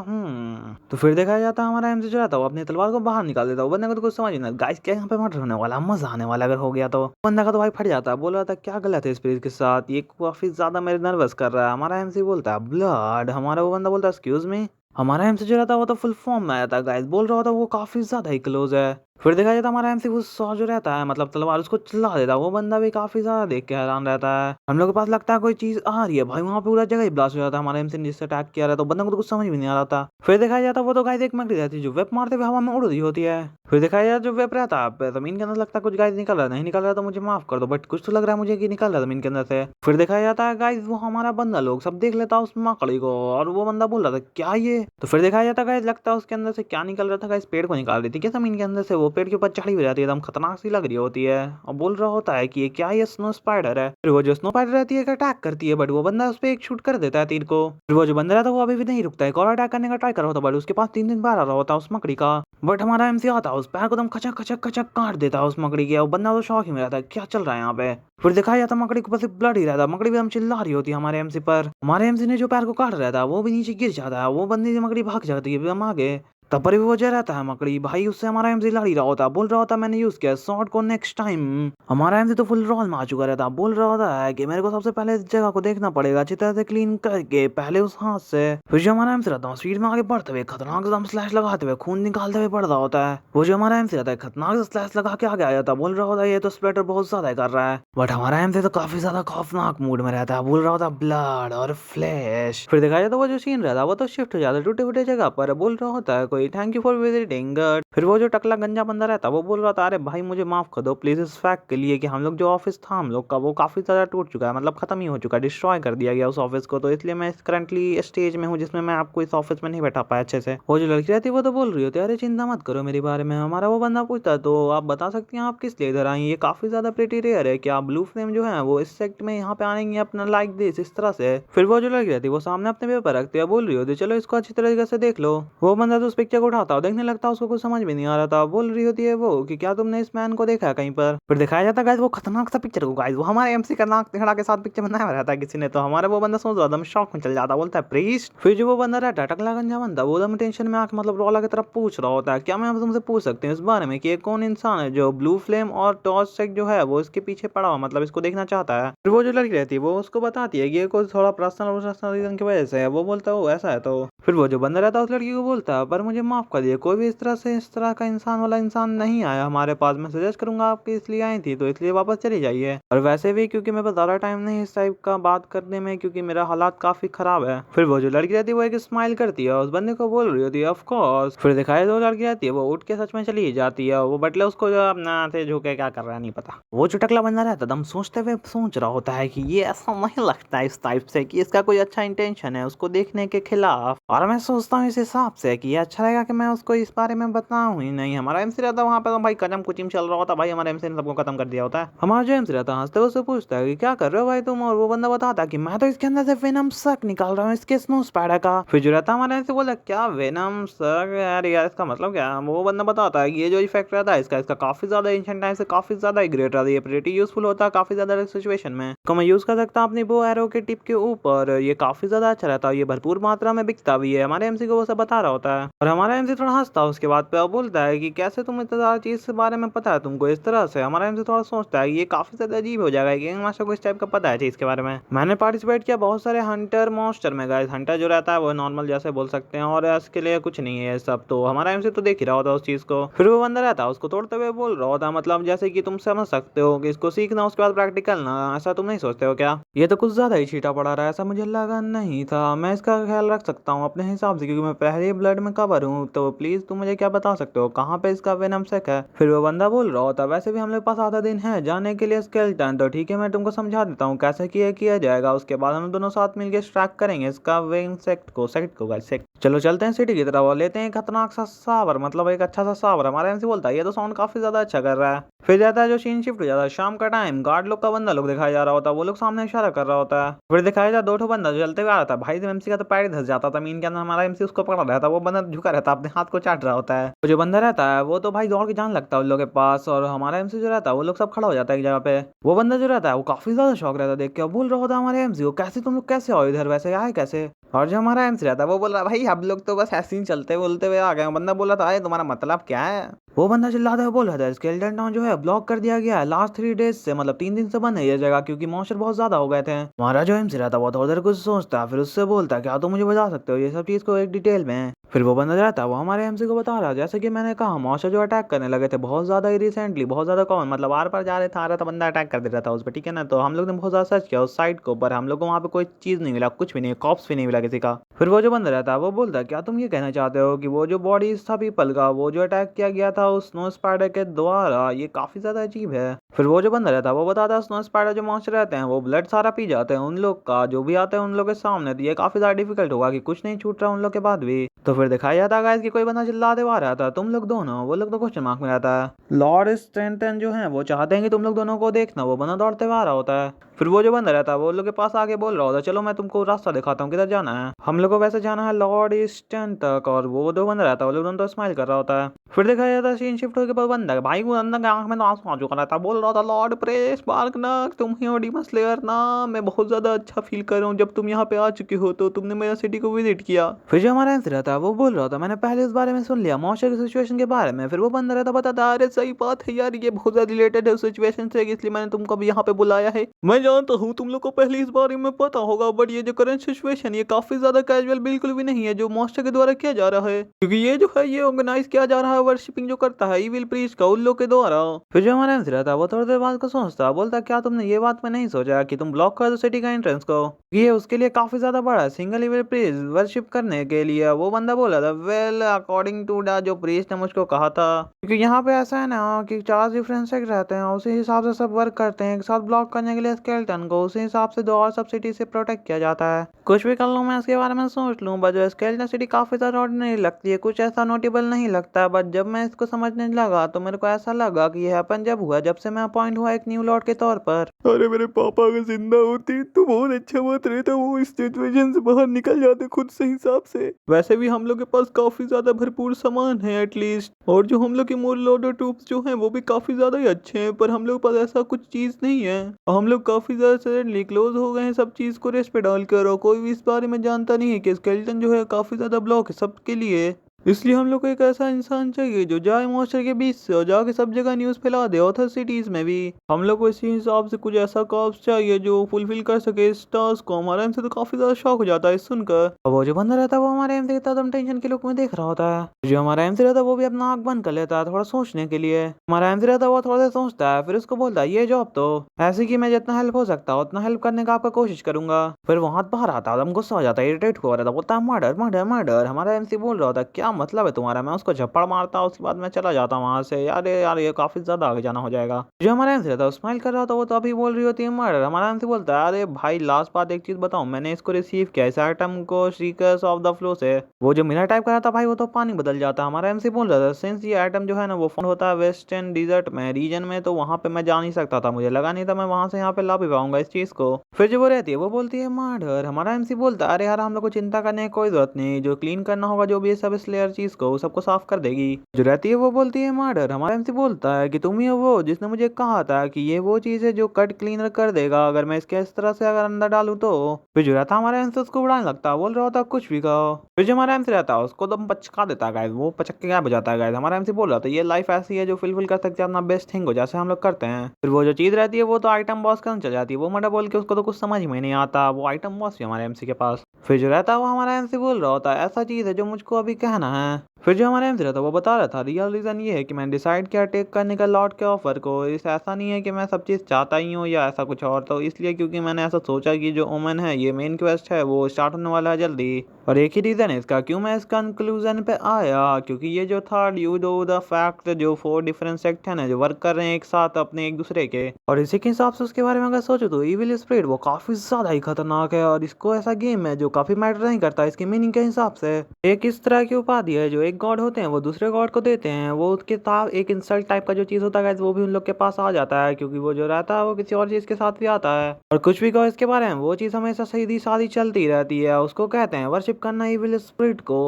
तो फिर दिखाया जाता हमारा एमसी जो रहता वो अपनी तलवार को बाहर निकाल देता। वो बंदे को तो कुछ समझ नहीं, गाइस क्या यहाँ पे मर्डर होने वाला, मजा आने वाला अगर हो गया तो। बंदा का तो भाई फट जाता है, बोल रहा था क्या गलत है स्पिरिट के साथ, ये काफी ज्यादा मेरे नर्वस कर रहा है। हमारा एमसी बोलता है ब्लड, हमारा वो बंदा बोलता है एक्सक्यूज मी। हमारा एमसी जो रहता वो तो फुल फॉर्म में आया था गाइस, बोल रहा था वो काफी ज्यादा ही क्लोज है। फिर देखा जाता हमारा एमसी वो सौ जो रहता है मतलब तलवार उसको चला देता, वो बंदा भी काफी ज्यादा देख के हैरान रहता है। हम लोग के पास लगता है कोई चीज आ रही है भाई, वहां पूरा जगह ही ब्लास्ट हो जाता है हमारे एमसी ने जिससे अटैक किया रहता, तो बंदा को तो कुछ समझ भी नहीं आ रहा था। फिर देखा जाता वो तो गाइस एक मकड़ी रहती है जो वेप मारते हुए हवा में उड़ रही होती है। फिर दिखाया जाता जो वेप रहता है जमीन के अंदर लगता है कुछ गाइस निकल रहा है, नहीं निकल रहा तो मुझे माफ कर दो, बट कुछ तो लग रहा है मुझे कि निकल रहा है जमीन के अंदर से। फिर दिखाया जाता है गाइस वो हमारा बंदा लोग सब देख लेता उस मकड़ी को, और वो बंदा बोल रहा था क्या ये, तो फिर दिखाया जाता गाइस लगता है उसके अंदर से क्या निकल रहा था गाइस, पेड़ को निकाल रही थी क्या जमीन के अंदर से, वो पेड़ के ऊपर चढ़ी हुई रहती है, एकदम खतरनाक सी लग रही होती है, और बोल रहा होता है कि ये क्या, ये स्नो स्पाइडर है। फिर वो जो स्नो स्पाइडर रहती है अटैक करती है, बट वो बंदा उस पर एक शूट कर देता है तीर को। फिर वो जो बंदा रहता है वो अभी भी नहीं रुकता है, एक और अटैक करने का ट्राई कर रहा होता, बट उसके पास 3 बार आ रहा होता उस मकड़ी का। बट हमारा एमसी आता है उस पैर को एकदम खचक खचक खचक काट देता है उस मकड़ी के, और बंदा तो शौक ही में रहता है क्या चल रहा है यहाँ पे। फिर दिखाया जाता मकड़ी के ऊपर से ब्लड ही रहता, मकड़ी भी हम चिल्ला रही होती है हमारे एमसी पर। हमारे एमसी ने जो पैर को काट रहा था वो भी नीचे गिर जाता है, वो बंदी से मकड़ी भाग जाती है हम आगे, तब पर भी वो जो रहता है मकड़ी भाई उससे हमारा एमसी लड़ ही रहा होता, बोल रहा होता मैंने यूज किया शॉट को नेक्स्ट टाइम। हमारा एमसी तो फुल रोल में आ चुका रहता, बोल रहा होता है कि मेरे को सबसे पहले इस जगह को देखना पड़ेगा अच्छी तरह से क्लीन करके, पहले उस हाथ से। फिर जो हमारा एमसी रहता है स्पीड में आगे बढ़ते हुए खतरनाक एकदम स्लैश लगाते हुए खून निकालते हुए बढ़ रहा होता है। वो जो हमारा एमसी रहता है खतरनाक से स्लैश लगा के आगे आ जाता, बोल रहा होता है ये तो स्प्लेटर बहुत ज्यादा कर रहा है, बट हमारा एमसी तो काफी ज्यादा खौफनाक मूड में रहता है, बोल रहा होता ब्लड और फ्लैश। फिर दिखाया जाता वो जो सीन रहता है वो तो शिफ्ट हो जाता है टूटे फूटे जगह पर, बोल रहा होता है कोई थैंक यू फॉर विजिटिंग। फिर वो जो टकला गंजा बंदा रहता वो बोल रहा था अरे भाई मुझे माफ कर दो प्लीज इस फैक्ट के लिए कि हम लोग जो ऑफिस था हम लोग का वो काफी ज्यादा टूट चुका है, मतलब खत्म ही हो चुका है, डिस्ट्रॉय कर दिया गया उस ऑफिस को, तो इसलिए मैं करंटली स्टेज में हूँ जिसमें मैं आपको इस ऑफिस में नहीं बैठा पाया अच्छे से। वो जो लड़की रहती है वो तो बोल रही होती है अरे चिंता मत करो मेरे बारे में। हमारा वो बंदा पूछता है तो आप बता सकती हैं आप किस लिए इधर आई, ये काफी ज्यादा प्रीटी रेयर है क्या ब्लू फ्लेम जो है वो इस सेक्ट में यहाँ पे आएंगे अपना लाइक दिस इस तरह से। फिर वो जो लड़की रहती है वो सामने अपने पेपर रखती है, बोल रही होती है चलो इसको अच्छी तरीके से देख लो। वो बंदा तो उस पिक्चर को उठाता है, देखने लगता है उसको कुछ समझ भी नहीं आ रहा था, बोल रही होती है वो कि क्या तुमने इस मैन को देखा है कहीं पर। फिर दिखाया जाता गाइस वो खतरनाक सा पिक्चर को, गाइस वो हमारे एमसी का नाक तिहड़ा के साथ पिक्चर बनाया रहता है किसी ने, तो हमारा वो बंदा सोच रहा था शॉक में चल जाता, बोलता है प्रीस्ट। फिर जो वो बंदा रहता है टकला गंजा बंदा वो एकदम टेंशन में आके मतलब रोला की तरफ पूछ रहा होता है क्या मैं तुमसे पूछ सकती हूँ इस बारे में कि ये कौन इंसान है जो ब्लू फ्लेम और टॉर्च सेक जो है वो इसके पीछे पड़ा हुआ मतलब इसको देखना चाहता है। फिर वो जो लड़की रहती है वो उसको बताती है कि ये कोई थोड़ा पर्सनल रीजन की वजह से है, वो बोलता है वो ऐसा है। तो फिर वो जो बंदा रहता है उस लड़की को बोलता है पर मुझे माफ कर दिए कोई भी इस तरह का इंसान वाला इंसान नहीं आया हमारे पास, मैं सजेस्ट करूंगा आपकी इसलिए आई थी तो इसलिए वापस चली जाइए, और वैसे भी क्योंकि मेरे पास ज्यादा टाइम नहीं इस टाइप का बात करने में क्योंकि मेरा हालात काफी खराब है। फिर वो जो लड़की रहती है वो एक स्माइल करती है उस बंदे को बोल रही होती है ऑफ कोर्स। फिर दिखाई दो लड़की रहती है वो उठ के सच में चली जाती है, वो बटले उसको जो अपना से झुके क्या कर रहा है नहीं पता। वो जो टकला बंदा रहता है दम सोचते हुए सोच रहा होता है कि ये ऐसा नहीं लगता है इस टाइप से कि इसका कोई अच्छा इंटेंशन है उसको देखने के खिलाफ, और मैं सोचता हूँ इस हिसाब से कि ये अच्छा रहेगा कि मैं उसको इस बारे में बताऊं ही नहीं। हमारा एमसी रहता है वहाँ पे तो भाई कदम कुचिम चल रहा होता भाई, हमारे एमसी ने सबको खत्म कर दिया होता है। हमारा जो एमसी रहता है हंसते उससे पूछता है कि क्या कर रहे हो भाई तुम, और वो बंदा बताता है कि मैं तो इसके अंदर से वेनम सक निकाल रहा हूँ इसके स्नो स्पाइडर का। फिर जो रहता है हमारे एमसी बोला क्या वेनम सक यार इसका मतलब क्या, वो बंदा बताता है कि ये जो इफेक्ट रहता है इसका काफी ज्यादा एंशिएंट टाइम से काफी ज्यादा ग्रेट रहता है, ये प्रीटी यूजफुल होता है काफी ज्यादा सिचुएशन में, तो मैं यूज कर सकता हूँ अपनी बो एरो के टिप के ऊपर, ये काफी ज्यादा अच्छा रहता है, ये भरपूर मात्रा में बिकता भी है। हमारे एमसी को वो सब बता रहा होता है और हमारा एमसी थोड़ा हंसता है उसके बाद पे और बोलता है कि कैसे तुम इतना ज़्यादा चीज़ के बारे में पता है तुमको इस तरह से। हमारा एमसी थोड़ा सोचता है ये काफ़ी ज़्यादा अजीब हो जाएगा कि मास्टर को इस टाइप का पता है चीज़ के बारे में। मैंने पार्टिसिपेट किया बहुत सारे हंटर मॉन्स्टर में गाइस। हंटर जो रहता है वो नॉर्मल जैसे बोल सकते हैं और इसके लिए कुछ नहीं है सब। तो हमारा एमसी तो देख ही रहा होता उस चीज़ को। फिर वो बंदा रहता है उसको तोड़ते हुए बोल रहा होता मतलब जैसे कि तुम समझ सकते हो कि इसको सीखना उसके बाद प्रैक्टिकल ना, ऐसा तुम नहीं सोचते हो क्या? ये तो कुछ ज़्यादा ही छीटा पड़ा रहा है, ऐसा मुझे लगा नहीं था। मैं इसका ख्याल रख सकता हूँ अपने हिसाब से क्योंकि मैं पहले ब्लड में कवर हूँ। तो प्लीज तुम मुझे क्या बता सकते हो कहाँ पे इसका वेनम सेक है? फिर वो बंदा बोल रहा होता वैसे भी हम लोग पास आधा दिन है जाने के लिए स्केलेटन। तो ठीक है मैं तुमको समझा देता हूँ कैसे किया जाएगा। उसके बाद हम दोनों साथ मिलकर स्ट्रैक करेंगे इसका वेन सेक्ट को गाइस। चलो चलते हैं सिटी की तरफ और लेते हैं एक खतरनाक सा सावर, मतलब एक अच्छा सा सावर। हमारा एमसी बोलता है ये तो साउंड काफी ज्यादा अच्छा कर रहा है। फिर जाता है जो सीन शिफ्ट हो जाता है शाम का टाइम। गार्ड लोग का बंदा लोग दिखाया जा रहा होता है, वो लोग सामने इशारा कर रहा होता है। फिर दिखाया जाता 2 बंदा जो चलते हुए आ रहा था। भाई एमसी का तो पैर धस जाता था मीन के अंदर। हमारा एमसी उसको पकड़ रहा था, वो बंदा झुका रहता है अपने हाथ को चाट रहा होता है। वो जो बंदा रहता है वो तो भाई दौड़ के जान लगता है उन लोग के पास। और हमारा एमसी जो रहता है वो लोग सब खड़ा हो जाता है एक जगह पे। वो बंदा जो रहता है वो काफी ज्यादा शौक रहता है देख के, बोल रहा होता है हमारे एमसी को कैसे तुम लोग कैसे आओ इधर, वैसे आए कैसे? और जो हमारा एमसी रहता है वो बोल रहा है भाई हम लोग तो बस ऐसे ही चलते बोलते हुए आ गए। बंदा बोला था अरे तुम्हारा मतलब क्या है? वो बंदा चिल्लाता है बोल रहा था स्केलेटन टाउन जो है ब्लॉक कर दिया गया है लास्ट 3 डेज से, मतलब 3 दिन से बंद है ये जगह क्योंकि मॉन्स्टर बहुत ज्यादा हो गए थे। हमारा जो एमसी रहता है वो उधर कुछ सोचता है, फिर उससे बोलता है क्या तुम मुझे बता सकते हो ये सब चीज को एक डिटेल में? फिर वो बंदा रहता है वो हमारे एमसी को बता रहा है जैसे कि मैंने कहा मॉन्स्टर जो अटैक करने लगे थे बहुत ज्यादा ही रिसेंटली, बहुत ज्यादा कॉमन, मतलब आर पार जा रहे थे आ रहा था बंदा अटैक कर दे रहा था उस पर, ठीक है ना। तो हम लोग ने बहुत ज्यादा सर्च किया उस साइड को, पर हम लोग को वहाँ पे कोई चीज नहीं मिला, कुछ भी नहीं, कॉप्स भी नहीं मिला किसी का। फिर वो जो बंदा रहता है वो बोलता है क्या तुम ये कहना चाहते हो कि वो जो बॉडी था पीपल का वो जो अटैक किया गया था उस स्नो स्पाइडर के द्वारा, ये काफी ज्यादा अजीब है। फिर वो जो बंदा रहता है वो बताता है स्नो स्पाइडर जो मॉन्स्टर रहते हैं वो ब्लड सारा पी जाते हैं उन लोग का जो भी आते हैं उन लोग के सामने। तो ये काफी ज्यादा डिफिकल्ट होगा कि कुछ नहीं छूट रहा उन लोग के बाद भी। तो फिर दिखाया जाता है गाइस कि कोई बंदा चिल्लाते हुआ रहा था तुम लोग दोनों, वो लोग तो क्वेश्चन मार्क में रहता है। लॉर्ड स्ट्रेंटन जो है वो चाहते हैं कि तुम लोग दोनों को देखना, वो बंदा दौड़ते हुआ आ रहा होता है। फिर वो जो बंदा रहता है वो लोग के पास आके बोल रहा होता है चलो मैं तुमको रास्ता दिखाता हूँ किधर जाना है। हम लोग को वैसे जाना है लॉर्ड ईस्टर्न तक। और वो जो बंदा रहता है वो लोग दोनों तो स्माइल कर रहा होता है। फिर दिखाया जाता है सीन शिफ्ट होकर बंदा भाई वो अंदर के आंख में तो आंसू आ चुका रहता, बोल रहा था लॉर्ड प्रेस मार्क ना तुम ही हो डीमन स्लेयर ना, मैं बहुत ज्यादा अच्छा फील कर रहा हूँ जब तुम यहाँ पे आ चुके हो तो तुमने मेरा सिटी को विजिट किया। फिर जो हमारा आंसर रहता है वो बोल रहा था मैंने पहले इस बारे में सुन लिया मॉन्स्टर की सिचुएशन के बारे में। फिर वो बंदा रहता बताता अरे सही बात है यार ये बहुत ज्यादा रिलेटेड है उस सिचुएशन से, इसलिए मैंने तुमको अभी यहाँ पे बुलाया है। मैं जानता हूँ तुम लोग को पहले इस बारे में पता होगा बट ये जो करंट सिचुएशन ये काफी ज्यादा कैजुअल बिल्कुल भी नहीं है जो मॉन्स्टर के द्वारा किया जा रहा है, क्योंकि ये जो है ये ऑर्गेनाइज किया जा रहा है वर्शिपिंग जो करता है इविल प्रीस्ट का उन लोग के द्वारा। फिर जो हमारा आंसर रहता है वो थोड़ी देर बाद को सोचता बोलता क्या तुमने ये बात में नहीं सोचा कि तुम ब्लॉक कर दो सिटी का एंट्रेंस को, ये उसके लिए काफी ज्यादा बड़ा सिंगल इविल प्रीस्ट वर्शिप करने के लिए। वो बंदा बोला था वेल अकॉर्डिंग टू द जो प्रीस्ट ने मुझको कहा था, क्योंकि यहाँ पे ऐसा है ना कि 4 डिफरेंट सेक्ट रहते हैं उसी हिसाब से सब वर्क करते हैं एक साथ ब्लॉक करने के लिए स्केलेटन को, उसी हिसाब से 2 और सब सिटी से प्रोटेक्ट किया जाता है। कुछ भी कर लूँ मैं इसके बारे में सोच लूँ बट जो स्केलेटन सिटी काफी ज्यादा ऑर्डिनरी लगती है, कुछ ऐसा नोटेबल नहीं लगता। बट जब मैं इसको समझने लगा तो मेरे को ऐसा लगा कि यह हैपन जब हुआ जब से मैं अपॉइंट हुआ एक न्यू लॉर्ड के तौर पर। अरे मेरे पापा अगर जिंदा होती तो बहुत अच्छा बात रहता, वो इस सिचुएशन से बाहर निकल जाते खुद से हिसाब से। वैसे भी हम लोग के पास काफी ज्यादा भरपूर सामान है एटलीस्ट, और जो हम लोग के मोर लोडर ट्रूप्स जो हैं वो भी काफी ज्यादा ही अच्छे हैं, पर हम लोग के पास ऐसा कुछ चीज नहीं है। हम लोग काफी ज्यादा सडनली क्लोज हो गए हैं सब चीज को रेस पे डालकर, और कोई भी इस बारे में जानता नहीं है कि स्केलेटन जो है काफी ज्यादा ब्लॉक है सबके लिए। इसलिए हम लोग को एक ऐसा इंसान चाहिए जो जाए मॉन्स्टर के बीच से और जाके सब जगह न्यूज़ फैला दे, ऑथर सिटीज में भी। हम लोग को इसी हिसाब से कुछ ऐसा कॉप्स चाहिए जो फुलफिल कर सके इस टास्क को। हमारा एमसी तो काफी ज्यादा शौक हो जाता है इस सुनकर। अब वो जो बंदा रहता है वो हमारे एमसी के एकदम टेंशन के लुक में देख रहा होता है। जो हमारा एमसी रहता है वो भी अपना आंख बंद कर लेता है थोड़ा सोचने के लिए। हमारा एमसी रहता है वो थोड़ा देर सोचता है फिर उसको बोलता है ये जॉब तो ऐसी कि मैं जितना हेल्प हो सकता है उतना हेल्प करने का आपका कोशिश करूंगा। फिर वहां बाहर आता है गुस्सा हो जाता है, इरिटेट हो रहा था, बोलता है मर्डर मर्डर मर्डर। हमारा एमसी बोल रहा होता है क्या मतलब है तुम्हारा? मैं उसको झप्पड़ मारता उसके बाद मैं चला जाता वहां से। यार ये काफी ज्यादा आगे जाना हो जाएगा। जो हमारा एमसी रहता है स्माइल कर रहा था वो तो अभी बोल रही होती है मर्डर। हमारा एमसी बोलता है अरे भाई लास्ट बात एक चीज बताऊं, मैंने इसको रिसीव किया इस आइटम को सीकर्स ऑफ द फ्लो से। वो जो मिरर टाइप करा था भाई वो तो पानी बदल जाता है। हमारा एमसी बोल रहा था सिंस ये आइटम जो है ना वो फाउंड होता है वेस्टर्न डिजर्ट में रीजन में, तो वहां पे मैं जा नहीं सकता था, मुझे लगा नहीं था मैं वहां से यहाँ पे ला भी पाऊंगा इस चीज को। फिर जो वो रहती है वो बोलती है मर्डर। हमारा एमसी बोलता है अरे यार हम लोग को चिंता करने की कोई जरूरत नहीं, जो क्लीन करना होगा जो भी ये सब इसलिए हर चीज को सबको साफ कर देगी। जो रहती है वो बोलती है मर्डर। हमारा एमसी बोलता है कि तुम ही हो वो जिसने मुझे कहा था कि ये वो चीज है जो कट क्लीनर कर देगा अगर मैं इसके इस तरह से अगर अंदर डालूं तो। फिर जो रहता हमारा एमसी उसको उड़ाने लगता है, बोल रहा होता कुछ भी कहो। फिर जो हमारा एमसी रहता है उसको दम पचका देता है गाइस, वो पचक के क्या बजाता है गाइस। हमारा एमसी बोल रहा था ये लाइफ ऐसी है जो फुलफिल कर सकते हैं अपना बेस्ट थिंग हो जैसे हम लोग करते हैं। फिर वो जो चीज रहती है वो तो आइटम बॉस के अंदर चल जाती है, वो मर्डर बोल के उसको तो कुछ समझ में नहीं आता, वो आइटम बॉस भी हमारे एमसी के पास। फिर जो रहता है वो हमारा एमसी बोल रहा होता है ऐसा चीज है जो मुझको अभी कहना है। फिर जो हमारा एमसी रहता है वो बता रहा था रियल रीजन ये है कि मैंने डिसाइड किया टेक करने का लॉर्ड के ऑफर को। इस ऐसा नहीं है कि मैं सब चीज चाहता ही हूँ या ऐसा कुछ और, तो इसलिए क्योंकि मैंने ऐसा सोचा कि जो ओमन है ये मेन क्वेस्ट है वो स्टार्ट होने वाला है जल्दी। और एक ही रीजन है इसका क्यों मैं इस कंक्लूजन पे आया, क्योंकि ये जो था ड्यू टू द फैक्ट जो 4 डिफरेंट सेक्ट है ना जो वर्क कर रहे हैं एक साथ अपने एक दूसरे के। और इसी के हिसाब से उसके बारे में अगर सोचो तो इविल स्पिरिट वो काफी ज्यादा ही खतरनाक है और इसको ऐसा गेम है जो काफी मैटर नहीं करता इसकी मीनिंग के हिसाब से। एक इस तरह की उपाधि है जो एक गॉड होते हैं वो दूसरे गॉड को देते हैं, वो उसके साथ एक इंसल्ट टाइप का जो चीज होता है वो भी उन लोग के पास आ जाता है क्योंकि वो जो रहता है वो किसी और चीज के साथ भी आता है। और कुछ भी कहो इसके बारे में वो चीज हमेशा सीधी सादी चलती रहती है, उसको कहते हैं वर्शिप करना इविल स्पिरिट को।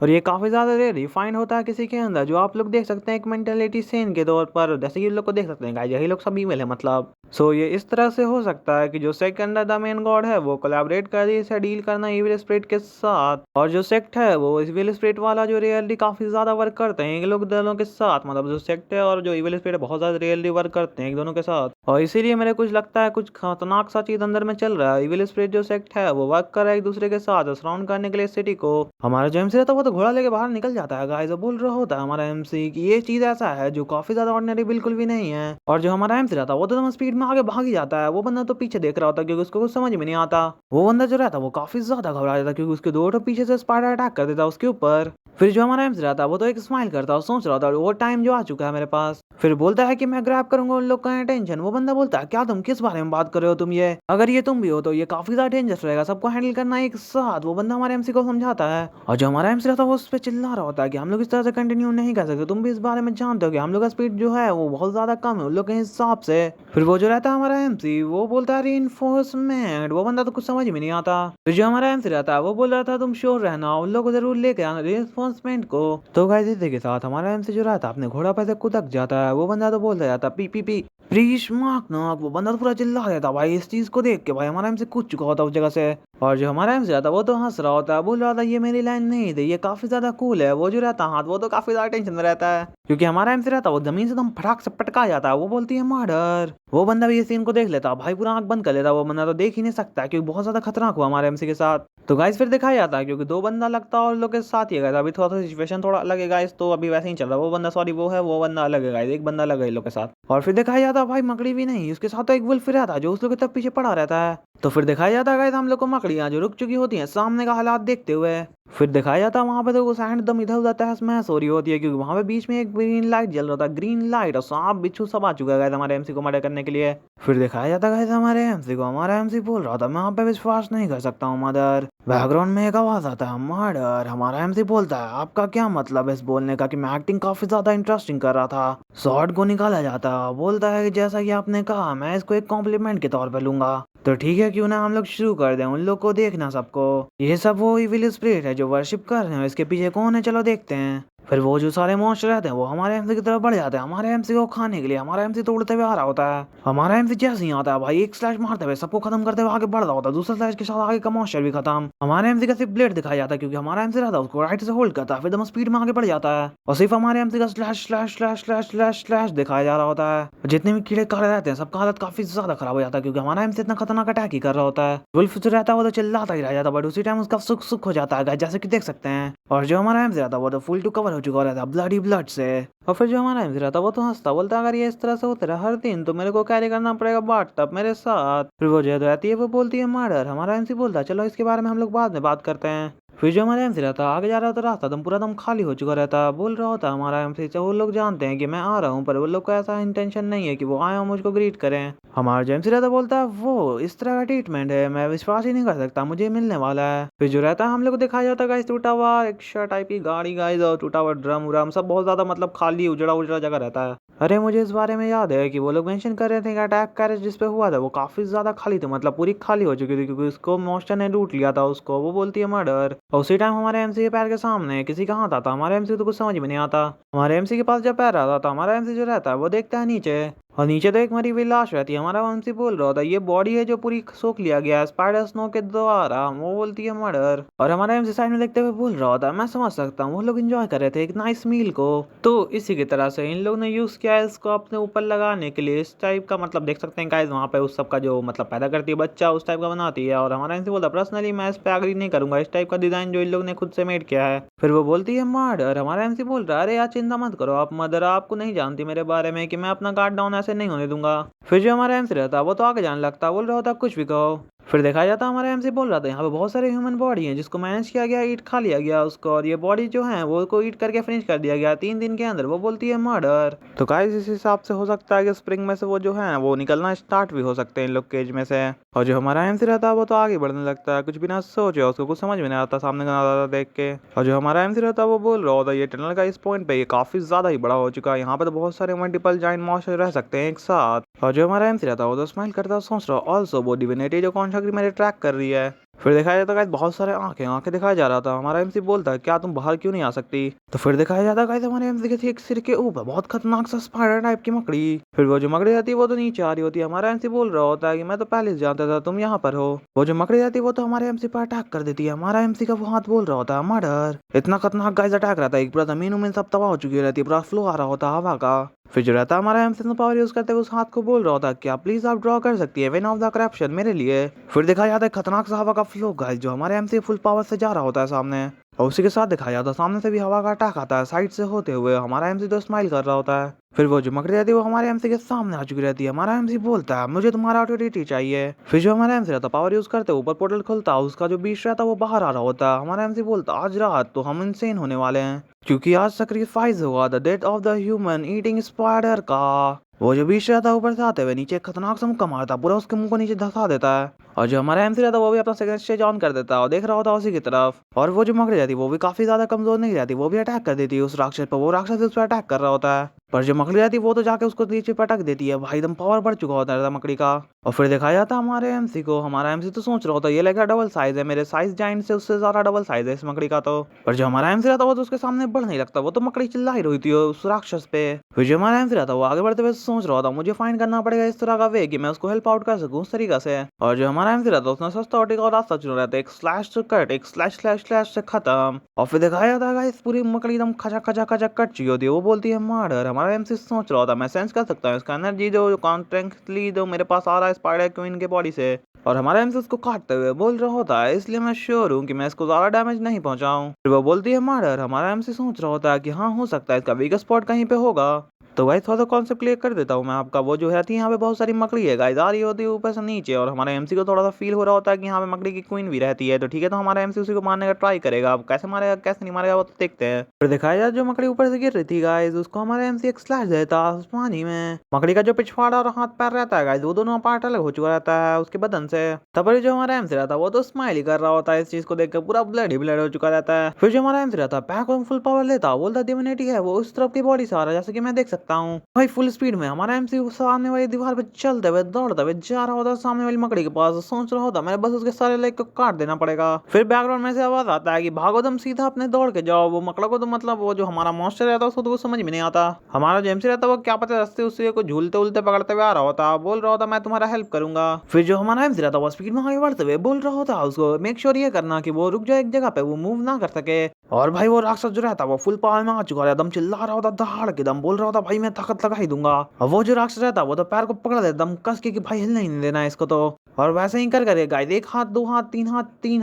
और ये काफी ज्यादा रिफाइंड होता है किसी के अंदर, जो आप लोग देख सकते हैं एक मेंटेलिटी सेन के तौर पर, जैसे कि लोग को देख सकते हैं गाइस यही लोग सब ईमेल है मतलब। सो ये इस तरह से हो सकता है कि जो sect under the main God है वो कोलैबोरेट कर रही है डील करना इविल स्पिरिट के साथ, और जो सेक्ट है वो इविल स्पिरिट वाला जो रियलिटी काफी ज्यादा वर्क करते हैं एक लोग दोनों के साथ, मतलब जो सेक्ट है और जो इविल स्पिरिट बहुत ज्यादा रियलिटी वर्क करते हैं एक दोनों के साथ। और इसीलिए मेरे कुछ लगता है कुछ खतरनाक सा चीज अंदर में चल रहा है। इविल स्पिरिट जो सेक्ट है वो वर्क कर रहा है एक दूसरे के साथ सराउंड करने के लिए सिटी को। हमारा जो एमसी रहता है वो तो घोड़ा लेके बाहर निकल जाता है गाइस, बोल रहा होता है हमारा एमसी कि ये चीज ऐसा है जो काफी ज्यादा ऑर्डिनरी बिल्कुल भी नहीं है। और जो हमारा एमसी रहता है वो तो स्पीड में आगे भाग ही जाता है, वो बंदा तो पीछे देख रहा होता है क्योंकि उसको कुछ समझ में नहीं आता। वो बंदा जो रहता है वो काफी ज्यादा घबरा जाता है क्योंकि उसके दो पीछे से स्पाइडर अटैक कर देता है उसके ऊपर। फिर जो हमारा एम्स रहता है वो तो एक स्माइल करता है, सोच रहा था वो टाइम जो आ चुका है मेरे पास। फिर बोलता है कि मैं ग्रैब करूंगा उन लोग का अटेंशन। वो बंदा बोलता है क्या तुम किस बारे में बात कर रहे हो तुम, ये अगर ये तुम भी हो तो ये काफी ज्यादा डेंजरस रहेगा सबको हैंडल करना एक साथ। वो बंदा हमारे एमसी को समझाता है और जो हमारा एमसी रहता है वो उस पर चिल्ला रहा होता है कि हम लोग इस तरह से कंटिन्यू नहीं कर सकते, तुम भी इस बारे में जानते हो कि हम लोग का स्पीड जो है वो बहुत ज्यादा कम है उन लोग के हिसाब से। फिर वो जो रहता है हमारा एमसी वो बोलता है रीइंफोर्समेंट, वो बंदा तो कुछ समझ में नहीं आता। फिर जो हमारा एमसी रहता है वो बोल रहा था तुम श्योर रहना उन लोग को जरूर लेके आना रीइंफोर्समेंट को। तो गाइस इसी के साथ हमारा एमसी जो रहता है अपने घोड़ा पे से कुदक जाता है, वो बंदा तो बोलता जाता P P P please mark नाक। वो बंदा तो पूरा चिल्ला देता भाई इस चीज को देख के, भाई हमारा एमसी कूद चुका होता उस जगह से। और जो हमारा एमसी रहता है वो तो हंस रहा होता है, बोल रहा था ये मेरी लाइन नहीं थी, ये काफी ज्यादा कूल है। वो जो रहता हाथ वो तो काफी ज्यादा टेंशन में रहता है क्योंकि हमारा एमसी रहता है वो जमीन से एकदम फटाक से पटका जाता है, वो बोलती है मर्डर। वो बंदा भी ये सीन को देख लेता भाई पूरा आंख बंद कर लेता, वो बंदा तो देख ही नहीं सकता क्योंकि बहुत ज्यादा खतरनाक हुआ हमारे एमसी के साथ। तो गाइस फिर दिखाया जाता है क्योंकि दो बंदा लगता है और लोग के साथ ही है, अभी थोड़ा सा सिचुएशन थोड़ा अलग है गाइस, तो अभी वैसे ही चल रहा है। वो बंदा सॉरी वो है वो बंदा अलग है गाइस, एक बंदा अलग है लोग के साथ। और फिर दिखाया जाता है भाई मकड़ी भी नहीं, उसके साथ तो एक वुल्फ रहता है जो उस लोग के तब पीछे पड़ा रहता है। तो फिर दिखाया जाता है गाइस हम लोग को मकड़ियां जो रुक चुकी होती हैं सामने का हालात देखते हुए। फिर दिखाया जाता है वहां पे तो सैंड दम इधर उधर तहस महस हो रही होती है क्योंकि वहां पे बीच में एक ग्रीन लाइट जल रहा था, ग्रीन लाइट, और सांप बिच्छू सब आ चुका है हमारे एमसी को मर्डर करने के लिए। फिर दिखाया जाता है हमारे एमसी को, हमारा एमसी बोल रहा था मैं वहां पे विश्वास नहीं कर सकता हूँ मदर। बैकग्राउंड में एक आवाज आता है मर्डर। हमारा एमसी बोलता है आपका क्या मतलब है इस बोलने का कि मैं एक्टिंग काफी ज्यादा इंटरेस्टिंग कर रहा था। शॉर्ट को निकाला जाता बोलता है कि जैसा कि आपने कहा मैं इसको एक कॉम्प्लीमेंट के तौर पर लूंगा, तो ठीक है क्यों ना हम लोग शुरू कर दें उन लोग को देखना सबको। ये सब वो इविल स्पिरिट है जो वर्शिप कर रहे हैं, इसके पीछे कौन है चलो देखते हैं। फिर वो जो सारे मॉन्स्टर रहते हैं वो हमारे एमसी की तरफ बढ़ जाते हैं हमारे एमसी को खाने के लिए। हमारा एमसी तोड़ते हुए आ रहा होता है, हमारा एमसी जैसे ही आता है भाई एक स्लैश मारते हुए सबको खत्म करते हुए आगे बढ़ रहा होता है, दूसरा स्लैश के साथ आगे का मॉन्स्टर भी खत्म। हमारे एमसी का सिर्फ ब्लेड दिखाया जाता है क्योंकि हमारा एमसी रहता है उसको राइट से होल्ड करता है, फिर स्पीड में आगे बढ़ जाता है और सिर्फ हमारे एमसी का slash slash slash slash slash slash दिखाया जा रहा होता है। जितने भी कीड़े काड़े रहते हैं सबका हालत काफी ज्यादा खराब हो जाता है क्योंकि हमारा एमसी इतना खतरनाक अटैक ही कर रहा होता है। वुल्फ जो रहता है वो तो चिल्लाता ही रह जाता है बट उसी टाइम उसका सुख सुख हो जाता है जैसे कि देख सकते हैं। और जो हमारा एमसी रहता है वो तो फुल टू कवर हो चुका रहता है ब्लडी ब्लड से। और फिर जो हमारा एमसी रहता है वो तो हंसता बोलता अगर ये इस तरह से होता रहा हर दिन तो मेरे को कैरी करना पड़ेगा बाट तब मेरे साथ। फिर वो जो रहती है वो बोलती है मर्डर। हमारा एमसी बोलता है चलो इसके बारे में हम लोग बाद में बात करते हैं। फिर जो हमारा एमसी रहता आगे जा रहा होता रास्ता दम पूरा दम खाली हो चुका रहता, बोल रहा होता हमारा एमसी वो लोग जानते हैं कि मैं आ रहा हूँ पर वो लोग का ऐसा इंटेंशन नहीं है कि वो आए और मुझको ग्रीट करें। हमारा जो एमसी रहता बोलता है वो इस तरह का ट्रीटमेंट है मैं विश्वास ही नहीं कर सकता मुझे मिलने वाला है। फिर जो रहता है हम लोग को दिखाया जाता है टूटा हुआ रिक्शा टाइप की गाड़ी गाइस और टूटा हुआ ड्रम उरम सब बहुत ज्यादा मतलब खाली उजड़ा उजड़ा जगह रहता है। अरे मुझे इस बारे में याद है कि वो लोग मेंशन कर रहे थे कि अटैक कैरेज जिसपे हुआ था वो काफी ज्यादा खाली थी, मतलब पूरी खाली हो चुकी थी क्योंकि उसको मॉन्स्टर ने लूट लिया था उसको। वो बोलती है मर्डर। और उसी टाइम हमारे एमसी के पैर के सामने किसी का हाथ आता, हमारे एमसी को तो कुछ समझ में नहीं आता। हमारे एमसी के पास जब पैर आता था, हमारा एमसी जो रहता है वो देखता है नीचे, और नीचे तो एक मरी हुई लाश रहती है। हमारा एमसी बोल रहा था ये बॉडी है जो पूरी सोख लिया गया है स्पाइडर स्नो के द्वारा, वो बोलती है मर्डर। और हमारा एमसी साइड में देखते हुए बोल रहा था मैं समझ सकता हूँ, वो लोग एंजॉय कर रहे थे एक नाइस मील को, तो इसी की तरह से इन लोग ने यूज किया है इसको अपने ऊपर लगाने के लिए। इस टाइप का मतलब देख सकते हैं गाइस, वहाँ पे उस सब का जो मतलब पैदा करती है बच्चा उस टाइप का बनाती है। और हमारा एमसी बोलता पर्सनली मैं इस पे एग्री नहीं करूंगा, इस टाइप का डिजाइन जो इन लोग ने खुद से मेड किया है। फिर वो बोलती है मर्डर। हमारा एमसी बोल रहा है अरे यार चिंता मत करो आप मदर, आपको नहीं जानती मेरे बारे में कि मैं अपना गार्ड डाउन ऐसे नहीं होने दूंगा। फिर जो हमारा एमसी रहता वो तो आगे जाने लगता, बोल रहा होता कुछ भी कहो। फिर देखा जाता हमारा एमसी बोल रहा था यहाँ पे बहुत सारे ह्यूमन बॉडी हैं जिसको मैनेज किया गया, ईट खा लिया गया उसको, और ये बॉडी जो है वो को ईट करके फिनिश कर दिया गया 3 दिन के अंदर। वो बोलती है मर्डर। तो गाइस इस हिसाब से हो सकता है कि स्प्रिंग में से वो जो है वो निकलना स्टार्ट भी हो सकते हैं इन लोग केज में से। और जो हमारा एमसी रहता है वो तो आगे बढ़ने लगता है, कुछ भी ना सोचे, उसको कुछ समझ में नहीं आता सामने का नजारा देख के। और जो हमारा एमसी रहता है वो बोल रहा होता ये टनल का इस पॉइंट पे ये काफी ज्यादा ही बड़ा हो चुका है, यहाँ पे तो बहुत सारे मल्टीपल जाइंट मॉन्स्टर रह सकते हैं एक साथ। और जो हमारा एमसी रहता है वो तो स्माइल करता सोच रहा ऑल्सो वो डिविनिटी जो कॉन्ट्रैक्ट मेरे ट्रैक कर रही है। फिर दिखाया जाता है बहुत सारे आंखें दिखाया जा रहा था। हमारा एमसी बोलता है क्या तुम बाहर क्यों नहीं आ सकती। तो फिर दिखाया जाता है हमारे एमसी के एक सिर के ऊपर बहुत खतरनाक सा स्पाइडर टाइप की मकड़ी। फिर वो जो मकड़ी रहती है वो तो नीचे आ रही होती है। हमारा एमसी बोल रहा होता है कि मैं तो पहले से जानता था तुम यहाँ पर हो। वो जो मकड़ी रहती है वो तो हमारे एमसी पर अटैक कर देती है। हमारा एमसी का वो हाथ बोल रहा होता है मर्डर। इतना खतरनाक गाइस अटैक रहता है, पूरा जमीन उमीन सब तबाह हो चुकी रहती है, पूरा फ्लो आ रहा होता है हवा का। फिर जो रहता है हमारा एमसी पावर यूज करते हुए उस हाथ को बोल रहा होता है क्या प्लीज आप ड्रॉ कर सकती है वेन ऑफ द करप्शन मेरे लिए। फिर दिखाया जाता है खतरनाक सा हवा का फ्लो गाइस जो हमारे एमसी फुल पावर से जा रहा होता है सामने, और उसी के साथ दिखाया जाता है सामने से भी हवा का अटैक आता है साइड से होते हुए। हमारा एमसी तो स्माइल कर रहा होता है। फिर वो जो मकड़ी रहती है वो हमारे एमसी के सामने आ चुकी रहती है। हमारा एमसी बोलता है मुझे तुम्हारा ऑटोरिटी चाहिए। फिर जो हमारा एमसी रहता पावर यूज करते ऊपर पोर्टल खुलता है, उसका जो बीच रहता वो बाहर आ रहा होता है। हमारा एमसी बोलता आज रात तो हम इंसेन होने वाले हैं क्योंकि आज सैक्रिफाइस होगा the death of the human eating spider का। वो जो बीच रहता है ऊपर से आते हुए नीचे खतरनाक सा मुक्का मारता, पूरा उसके मुंह को नीचे धसा देता है। और जो हमारा एमसी रहता है वो भी अपना सेकंड स्टेज ऑन कर देता है और देख रहा होता है उसी की तरफ। और वो जो मकड़ी रहती है वो भी काफी ज्यादा कमजोर नहीं रहती, वो भी अटैक कर देती है उस राक्षस पर। वो राक्षस उस पर अटैक कर रहा होता है, पर जो मकड़ी रहती है वो तो जाके उसको नीचे पटक देती है। भाई एकदम पावर बढ़ चुका होता है मकड़ी का। और फिर दिखाया जाता है हमारे एमसी को, हमारा एमसी तो सोच रहा होता है ये लगा डबल साइज है, मेरे साइज जाइंट से उससे ज्यादा डबल साइज है इस मकड़ी का तो। पर जो हमारा एमसी रहता है वो तो उसके सामने बढ़ नहीं लगता, वो तो मकड़ी चिल्ला ही रही थी उस राक्षस पे। फिर जो हमारा एमसी रहता है वो आगे बढ़ते हुए सोच रहा था मुझे फाइंड करना पड़ेगा इस तरह का वे कि मैं उसको हेल्प आउट कर सकूं उस तरीके से। और जो हमारा एमसी रहता है उसने सस्ता और टिकाऊ रास्ता चुना रहता है, एक स्लैश से कट, एक स्लैश स्लैश स्लैश से खत्म। और फिर दिखाया जाता है इस पूरी मकड़ी एकदम खचा खचा खचा कट चुकी होती है। वो बोलती है मर्डर। हमारा एमसी सोच रहा था मैं सेंस कर सकता हूँ इसका एनर्जी जो कॉन्ट्रेक्टली जो मेरे पास आ रहा है स्पाइडर क्वीन के बॉडी से। और हमारा एमसी उसको काटते हुए बोल रहा होता है इसलिए मैं श्योर हूँ कि मैं इसको ज्यादा डैमेज नहीं पहुंचाऊं। फिर वो बोलती है मर्डर। हमारा एमसी सोच रहा होता है कि हाँ हो सकता है इसका वीक स्पॉट कहीं पे होगा। तो भाई थोड़ा सा कॉन्सेप्ट क्लियर कर देता हूँ मैं आपका। वो जो है यहाँ पे बहुत सारी मकड़ी है गाइस आ रही होती है ऊपर से नीचे, और हमारे एमसी को थोड़ा सा फील हो रहा होता है कि यहाँ पे मकड़ी की क्वीन भी रहती है। तो ठीक है, तो हमारा एमसी उसी को मारने का ट्राई करेगा। अब कैसे मारेगा कैसे नहीं मारेगा वो तो देखते हैं। फिर दिखाया जाए जो मकड़ी ऊपर से गिर रही थी गाइस उसको हमारा एमसी एक स्लैश देता आसमानी में। मकड़ी का जो पिछवाड़ा और हाथ पैर रहता है गाइस वो दोनों पार्ट अलग हो चुका रहता है उसके बदन से। तब जो हमारा एमसी रहता है वो तो स्माइल ही कर रहा होता है इस चीज को देखकर, पूरा ब्लड ही ब्लड हो चुका रहता है। फिर जो हमारा एमसी रहता है पैक और फुल पावर लेता, बोलता डिविनिटी है वो उस तरफ की बॉडी से आ रहा है जैसे कि मैं देख सकता हूँ। भाई फुल स्पीड में हमारा एमसी सामने वाली दीवार पे चलते हुए दौड़ते हुए जा रहा होता सामने वाली मकड़ी के पास। सोच रहा होता मैं बस उसके सारे लेग को काट देना पड़ेगा। फिर बैकग्राउंड में से आवाज आता है कि भागो तुम सीधा अपने दौड़ के जाओ। वो मकड़ा को तो मतलब वो जो हमारा मॉन्स्टर रहता है उसको तो कुछ समझ में नहीं आता। हमारा जो एमसी रहता है वो क्या पता रास्ते उससे को झूलते उलते पकड़ते हुए आ रहा होता, बोल रहा होता मैं तुम्हारा हेल्प करूंगा। फिर जो हमारा एमसी रहता है वो स्पीड में आगे बढ़ते हुए बोल रहा होता उसको मेक श्योर ये करना कि वो रुक जाए एक जगह पे, वो मूव ना कर सके। और भाई वो राक्षस जो रहता है वो फुल पावर में आ चुका है, दम चिल्ला रहा होता दहाड़ के दम, बोल रहा होता भाई मैं ताकत लगा ही दूंगा। और वो जो राक्षस रहता है वो तो पैर को पकड़ लेता दम कस के कि भाई हिलने ही नहीं देना है इसको तो। और वैसे ही कर गाइस एक हाथ दो हाथ तीन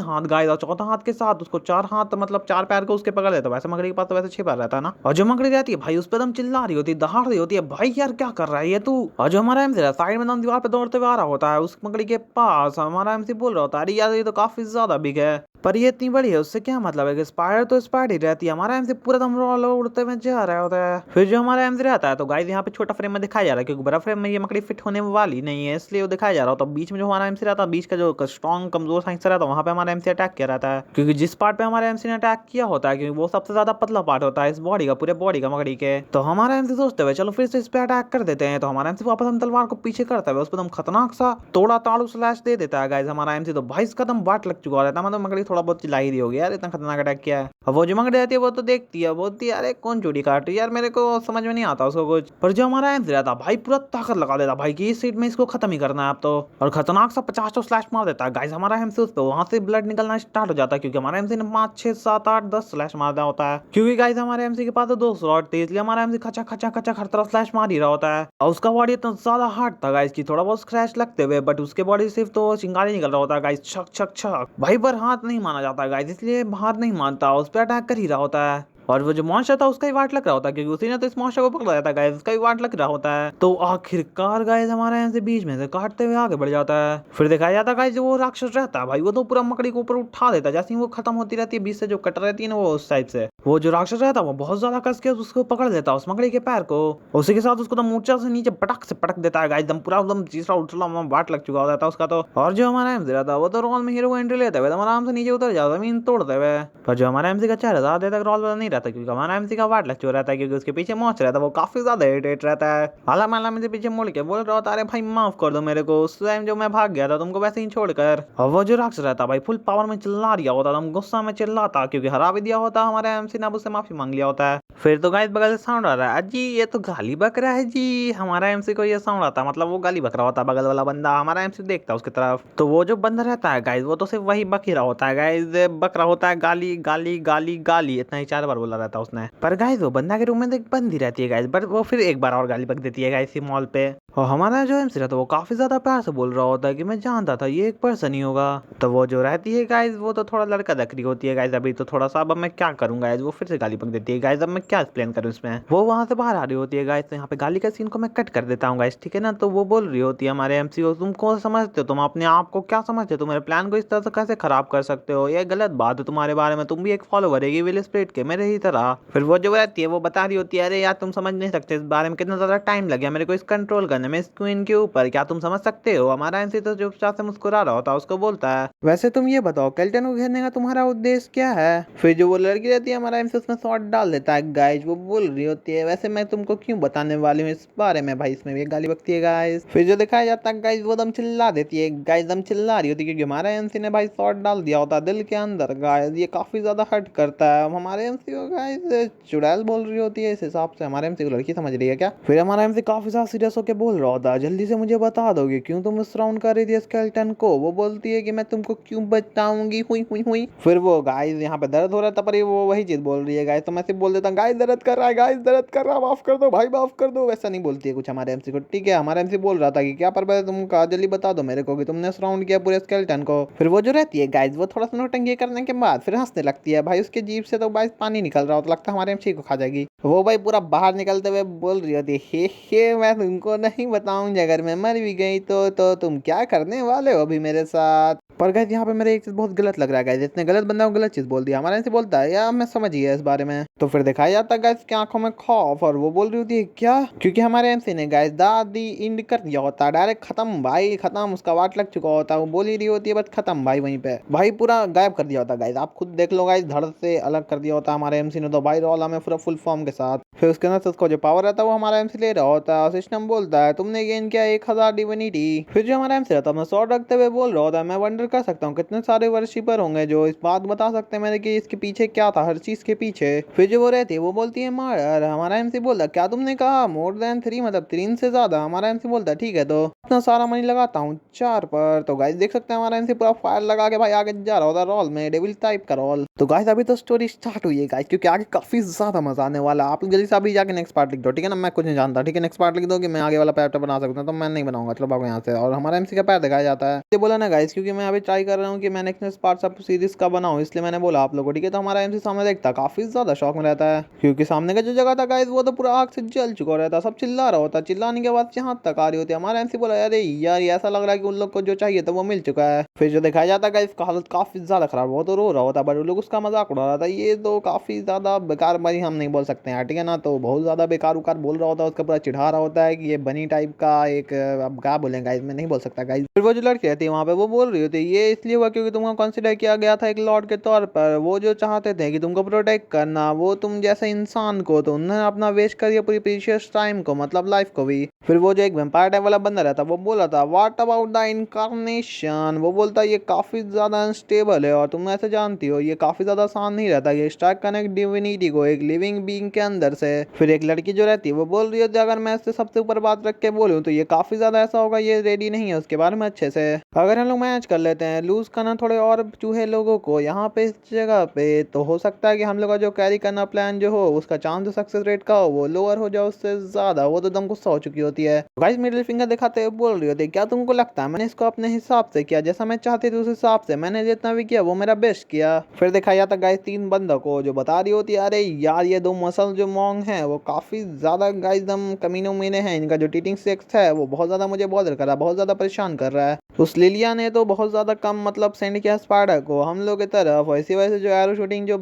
हाथ गाइस, और चौथा हाथ के साथ उसको 4 हाथ मतलब 4 पैर को उसके पकड़ लेता। वैसे मकड़ी के पास तो वैसे 6 पैर रहता है ना। और जो मकड़ी रहती है भाई उस पर दम चिल्ला रही होती है दहाड़ रही होती है भाई यार क्या कर रहा है ये तू। और जो हमारा एमसी साइड में दम दीवार पे दौड़ते हुए आ रहा होता है उस मकड़ी के पास। हमारा एमसी बोल रहा होता है अरे यार ये तो काफी ज्यादा बिग है, पर ये इतनी बड़ी है उससे क्या मतलब है कि स्पाइडर तो स्पाइडर ही रहती है। हमारा एमसी पूरा दम रॉल उड़ते हुए जा रहा होता है। फिर जो हमारा एमसी रहता जाता है तो गाइस यहाँ पे छोटा फ्रेम में दिखाया जा रहा है, क्योंकि बड़ा फ्रेम में ये मकड़ी फिट होने वाली नहीं है, इसलिए वो दिखाया जा रहा होता है। बीच में जो हमारा एमसी रहता है, बीच का जो स्ट्रॉन्ग कमजोर हिस्सा रहता है, वहाँ पे हमारा एमसी अटैक किया रहता है, क्योंकि जिस पार्ट पे हमारे एमसी ने अटैक किया होता है, क्योंकि वो सबसे ज्यादा पतला पार्ट होता है इस बॉडी का, पूरे बॉडी का मकड़ी के। तो हमारा एमसी सोचते हुए चलो फिर से इस पे अटैक कर देते हैं, तो हमारा एमसी वापस हम तलवार को पीछे करते हुए उस पर हम खतरनाक सा तोड़ा ताड़ू स्लैश दे देता है गाइस हमारा एमसी। तो भाई इसका दम बाट लग चुका रहता है, मतलब मकड़ी थोड़ा बहुत चिल्ला ही रही होगी यार, इतना खतरनाक अटैक किया है। अब वो जो मकड़ी रहती है वो तो देखती है, बोलती है अरे कौन चूड़ी काट रही है यार, मेरे को समझ में नहीं आता उसको कुछ। पर जो हमारा एमसी रहता भाई पूरा ताकत लगा देता भाई की इस सीट में इसको खत्म ही करना है अब तो, और खतरनाक सा 50 स्लैश मार देता है गाइस हमारा एमसी उस पे। वहां से ब्लड निकलना स्टार्ट हो जाता है, क्योंकि हमारा एमसी ने 5 6 7 8 10 स्लैश मारना होता है, क्योंकि गाइस हमारे एमसी के पास तो 2 स्लॉट थे, इसलिए हमारा एमसी खचा खचा खचा हर तरफ स्लैश मार ही रहा होता है। और उसका बॉडी इतना ज्यादा हार्ड था गाइस की थोड़ा बहुत स्क्रैच लगते हुए, बट उसके बॉडी सिर्फ तो चिंगारी निकल रहा होता है गाइस, छक छक छक भाई। पर हाथ नहीं माना जाता गाइस, इसलिए हाथ नहीं मानता, उस पर अटैक कर ही रहा होता है। और वो जो मॉन्स्टर था उसका ही वाट लग रहा होता है, क्योंकि उसी ने तो इस मॉन्स्टर को पकड़ा था गाइस, उसका ही वाट लग रहा होता है। तो आखिरकार गाइस हमारे यहाँ से बीच में से काटते हुए आगे बढ़ जाता है। फिर दिखाया जाता है गाइस जो वो राक्षस रहता है भाई, वो तो पूरा मकड़ी को ऊपर उठा देता है, जैसे ही वो खत्म होती रहती है बीच से जो कट रहती है ना, वो उस टाइप से वो जो राक्षस रहता है वो बहुत ज्यादा कस के उसको पकड़ लेता है उस मकड़ी के पैर को, उसी के साथ उसको तो ऊंचा से नीचे पटक से पटक देता है गाइस, एकदम पूरा एकदम तीसरा उछला वाट लग चुका होता है उसका तो। और जो हमारा एमसी रहता है वो तो रोल में हीरो को एंट्री लेते हुए आराम से नीचे उतर जाता है जमीन तोड़ते हुए। पर जो हमारा एमसी का चेहरा ज्यादा देर तक रोल वाला नहीं रहता, क्योंकि हमारा एमसी का वाट लग चुका रहता है, क्योंकि उसके पीछे मौज रहता है, वो काफी ज्यादा इरिटेट रहता है। आला माला में से पीछे मुड़ के बोल रहा होता अरे भाई माफ कर दो मेरे को, उस टाइम जो मैं भाग गया था तुमको वैसे ही छोड़कर। और वो जो राक्षस रहता भाई फुल पावर में चिल्ला रहा होता, हम गुस्सा में चिल्लाता, क्योंकि हरा भी दिया होता हमारे एमसी ने, अब उससे माफी मांग लिया होता है। फिर तो गाइस बगल से साउंड आ रहा है, अजी ये तो गाली बक रहा है जी, हमारा एमसी को ये साउंड आता है, मतलब वो गाली बक रहा होता है बगल वाला बंदा, हमारा एमसी देखता है उसकी तरफ। तो वो जो बंदा रहता है गाइस वो तो सिर्फ वही बक ही रहा होता है गाइस, बक रहा होता है गाली गाली गाली गाली, इतना ही 4 बार बोला रहता है उसने। पर गाइस वो बंदा के रूम में एक बंदी रहती है गाइस, बट वो फिर एक बार और गाली बक देती है गाइस मॉल पे। और हमारा जो एमसी रहता है वो काफी ज्यादा प्यार से बोल रहा होता है कि मैं जानता था ये एक पर्सन ही होगा। तो वो जो रहती है गाइस वो तो थोड़ा लड़का दक रही होती है गाइस, अभी तो थोड़ा सा, अब मैं क्या करूंगा गाइस, वो फिर से गाली बक देती है गाइस, अब मैं क्या एक्सप्लेन करूं इसमें। वो वहां से बाहर आ रही होती है गाइस, तो यहाँ पे गाली का सीन को मैं कट कर देता हूँ गाइस, ठीक है ना। तो वो बोल रही होती है हमारे एमसी को, तुम कौन समझते हो, तुम अपने आप को क्या समझते हो, तुम मेरे प्लान को इस तरह से कैसे खराब कर सकते हो, ये गलत बात है तुम्हारे बारे में, तुम भी एक फॉलोवर है विल स्प्लिट के मेरे ही तरह। फिर वो जो रहती है वो बता रही होती है अरे यार तुम समझ नहीं सकते इस बारे में, कितना ज्यादा टाइम लग गया मेरे को इस कंट्रोल करने में, इस क्वीन के ऊपर, क्या तुम समझ सकते हो। हमारा एमसी तो चुपचाप से मुस्कुरा रहा होता है, उसको बोलता है वैसे तुम ये बताओ केल्टन को घेरने का तुम्हारा उद्देश्य क्या है। फिर जो वो लड़की रहती है हमारा एमसी उसमें शॉट डाल देता है गाइस, वो बोल रही होती है वैसे मैं तुमको क्यों बताने वाली हूँ इस बारे में भाई, इसमें भी गाली बकती है गाइस। फिर जो दिखाया जाता है गाइस वो दम चिल्ला देती है गाइस, दम चिल्ला रही होती है, क्योंकि हमारा एमसी ने भाई शॉट डाल दिया होता है दिल के अंदर गाइस, ये काफी ज्यादा हर्ट करता है। हमारे एमसी को गाइस चुड़ैल बोल रही होती है, इस हिसाब से हमारे एमसी को लड़की समझ रही है क्या। फिर हमारा एमसी काफी ज्यादा सीरियस होकर बोल रहा होता है जल्दी से मुझे बता दोगे क्यों तुम सराउंड कर रही थी स्केलेटन को। वो बोलती है कि मैं तुमको क्यों बताऊंगी, हुई हुई हुई। फिर वो गाइस यहाँ पे दर्द हो रहा था, पर वो वही चीज बोल रही है गाइस, तो मैं सिर्फ बोल देता हूँ गाइस दर्द कर रहा है, गाइस दर्द कर रहा है, माफ कर दो भाई माफ कर दो, वैसा नहीं बोलती है कुछ हमारे एमसी को, ठीक है। हमारा एमसी बोल रहा था कि क्या पर तुम जल्दी बता दो मेरे को कि तुमने सराउंड किया पूरे स्केलेटन को। फिर वो जो रहती है गाइस वो थोड़ा सा नौटंकी करने के बाद फिर हंसने लगती है भाई, उसके जीभ से तो भाई पानी निकल रहा हो, तो लगता है हमारे एमसी को खा जाएगी। वो भाई पूरा बाहर निकलते हुए बोल रही होती है हे मैं तुमको नहीं बताऊंगी अगर मैं मर भी गई तो तुम क्या करने वाले हो अभी मेरे साथ। पर गाइस यहाँ पे मेरे एक चीज बहुत गलत लग रहा है गाइस, इतने गलत बंदा को गलत चीज बोल दिया, हमारे से बोलता है यार मैं समझ गया इस बारे में। तो फिर दिखाया जाता है गाइस की आंखों में खौफ, और वो बोल रही होती है क्या, क्योंकि हमारे एमसी ने गाइस दादी इंड कर दिया होता है, डायरेक्ट खत्म भाई खत्म, उसका वाट लग चुका होता है, वो बोल ही रही होती है बस खत्म भाई, वहीं पे भाई पूरा गायब कर दिया होता है गाइस, आप खुद देख लो गाइस, धड़ से अलग कर दिया होता है हमारे एमसी ने तो भाई रोला में पूरा फुल फॉर्म के साथ। फिर उसके अंदर उसका जो पावर रहता है वो हमारा एमसी ले रहा होता है, सिस्टम बोलता है तुमने गेन किया 1000 डिविनिटी। फिर जो हमारा एमसी रहता है अपना शॉट रखते हुए बोल रहा होता है मैं वंडर कर सकता हूँ कितने सारे वर्शिपर होंगे जो इस बात बता सकते हैं मेरे कि इसके पीछे क्या था, हर चीज के पीछे। फिर जो वो रहती है वो बोलती है मर्डर, हमारा एमसी बोलता क्या तुमने कहा मोर देन 3 मतलब 3 से ज्यादा। हमारा एमसी बोलता ठीक है तो इतना सारा मनी लगाता हूँ 4 पर। तो गाइस देख सकते हैं हमारा एमसी पूरा फायर लगा के भाई आगे जा रहा होता रोल में, डेविल टाइप का रोल। तो गाइस अभी तो स्टोरी स्टार्ट हुई है गाइस, क्योंकि आगे काफी ज्यादा मजा आने वाला है। आप लोग जल्दी से अभी जाके नेक्स्ट पार्ट लिख दो, ठीक है ना, मैं कुछ नहीं जानता, ठीक है नेक्स्ट पार्ट लिख दो कि मैं आगे वाला पैर बना सकता हूँ, तो मैं नहीं बनाऊंगा, चलो भागो यहाँ से। और हमारा एमसी का पैर दिखाया जाता है, ये बोला ना गाइस, क्योंकि मैं अभी ट्राई कर रहा हूँ कि मैं नेक्स्ट पार्ट सब सीरीज का बनाऊं, इसलिए मैंने बोला आप लोगों को, ठीक है। तो हमारा एमसी सामने देखता काफी ज्यादा शौक में रहता है, क्योंकि सामने का जो जगह था गाइस वो तो पूरा आग से जल चुका रहता, सब चिल्ला रहा होता, चिल्लाने के बाद यहाँ तक आ रही होती है। हमारा एमसी बोला है अरे यार ये ऐसा लग रहा है कि उन लोग को जो चाहिए था वो मिल चुका है। फिर जो दिखाया जाता है इसका हालत काफी ज्यादा खराब, वो तो रो रहा होता बट वो लोग उसका मजाक उड़ा रहा था। ये तो काफी ज्यादा बेकार, भाई हम नहीं बोल सकते हैं ठीक है ना, तो बहुत ज्यादा बेकार उकार बोल रहा होता है, उसका पूरा चिढ़ा रहा होता है कि ये बनी टाइप का एक, अब क्या बोलेंगे गाइस, मैं नहीं बोल सकता गाइस। फिर वो जो लड़की रहती है वहां पे वो बोल रही होती है ये इसलिए हुआ क्योंकि तुमको कंसिडर किया गया था एक लॉर्ड के तौर पर, वो जो चाहते थे कि तुमको प्रोटेक्ट करना, वो तुम जैसे इंसान को, तो उन्होंने अपना वेस्ट कर दिया पूरी प्रीशियस टाइम को, मतलब लाइफ को भी। फिर वो जो एक वेम्पायर टाइप वाला बंदा रहता वो बोला था व्हाट अबाउट द इनकारनेशन, वो बोलता ये काफी ज्यादा अनस्टेबल है और तुम ऐसे जानती हो ये काफी ज्यादा आसान नहीं रहता ये स्टार्ट कनेक्ट डिविनिटी को एक लिविंग बीइंग के अंदर से। फिर एक लड़की जो रहती है वो बोल रही होती है अगर मैं इससे सबसे ऊपर बात रख के बोलूं तो ये काफी ज्यादा ऐसा होगा, ये रेडी नहीं है उसके बारे में अच्छे से। अगर हम लोग मैच कर लेते हैं लूज करना थोड़े और चूहे लोगों को यहाँ पे इस जगह पे, तो हो सकता है कि हम लोग का जो कैरी करना प्लान जो हो उसका चांस सक्सेस रेट का हो वो लोअर हो जाए उससे ज्यादा। वो तो दम गुस्सा हो चुकी होती है। गाइस मिडिल फिंगर दिखाते हुए बोल रही होती है क्या तुमको लगता है मैंने इसको अपने हिसाब से किया, जैसा मैं चाहती थी उस हिसाब से मैंने जितना भी किया वो मेरा बेस्ट किया। फिर दिखाया जाता गाइस तीन बंदों को जो बता रही होती है अरे यार ये दो मसल जो मॉन्ग है वो काफी ज्यादा गाइस दम कमीनों मीने हैं, इनका जो टीटिंग सेक्स है वो बहुत ज्यादा मुझे बॉदर कर रहा है, बहुत ज्यादा परेशान कर रहा है। उस लिलिया ने तो बहुत ज्यादा कम मतलब सेंड किया स्पाइडर को हम लोग की तरफ, वैसे वैसे जो एरो शूटिंग जो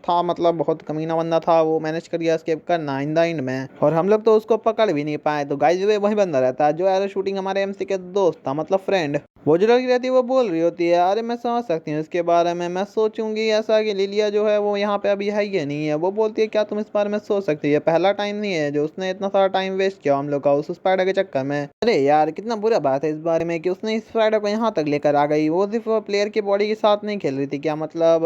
था मतलब बहुत कमीना बंदा था वो मैनेज कर गया एस्केप करना इन द एंड में, और हम लोग तो उसको पकड़ भी नहीं पाए। तो गाइस वही बंदा रहता है जो एरो शूटिंग हमारे एमसी के दोस्त था मतलब फ्रेंड। वो जो लड़की रहती है वो बोल रही होती है अरे मैं समझ सकती हूँ इसके बारे में, मैं सोचूंगी ऐसा कि लिलिया जो है वो यहाँ पे अभी है ही नहीं है। वो बोलती है क्या तुम इस बारे में सोच सकती है, पहला टाइम नहीं है जो उसने इतना सारा टाइम वेस्ट किया हम लोग का उस स्पाइडर के चक्कर में। अरे यार कितना बुरा बात है इस बारे में कि उसने इस स्पाइडर को यहाँ तक लेकर आ गई, वो सिर्फ प्लेयर की बॉडी के साथ नहीं खेल रही थी क्या मतलब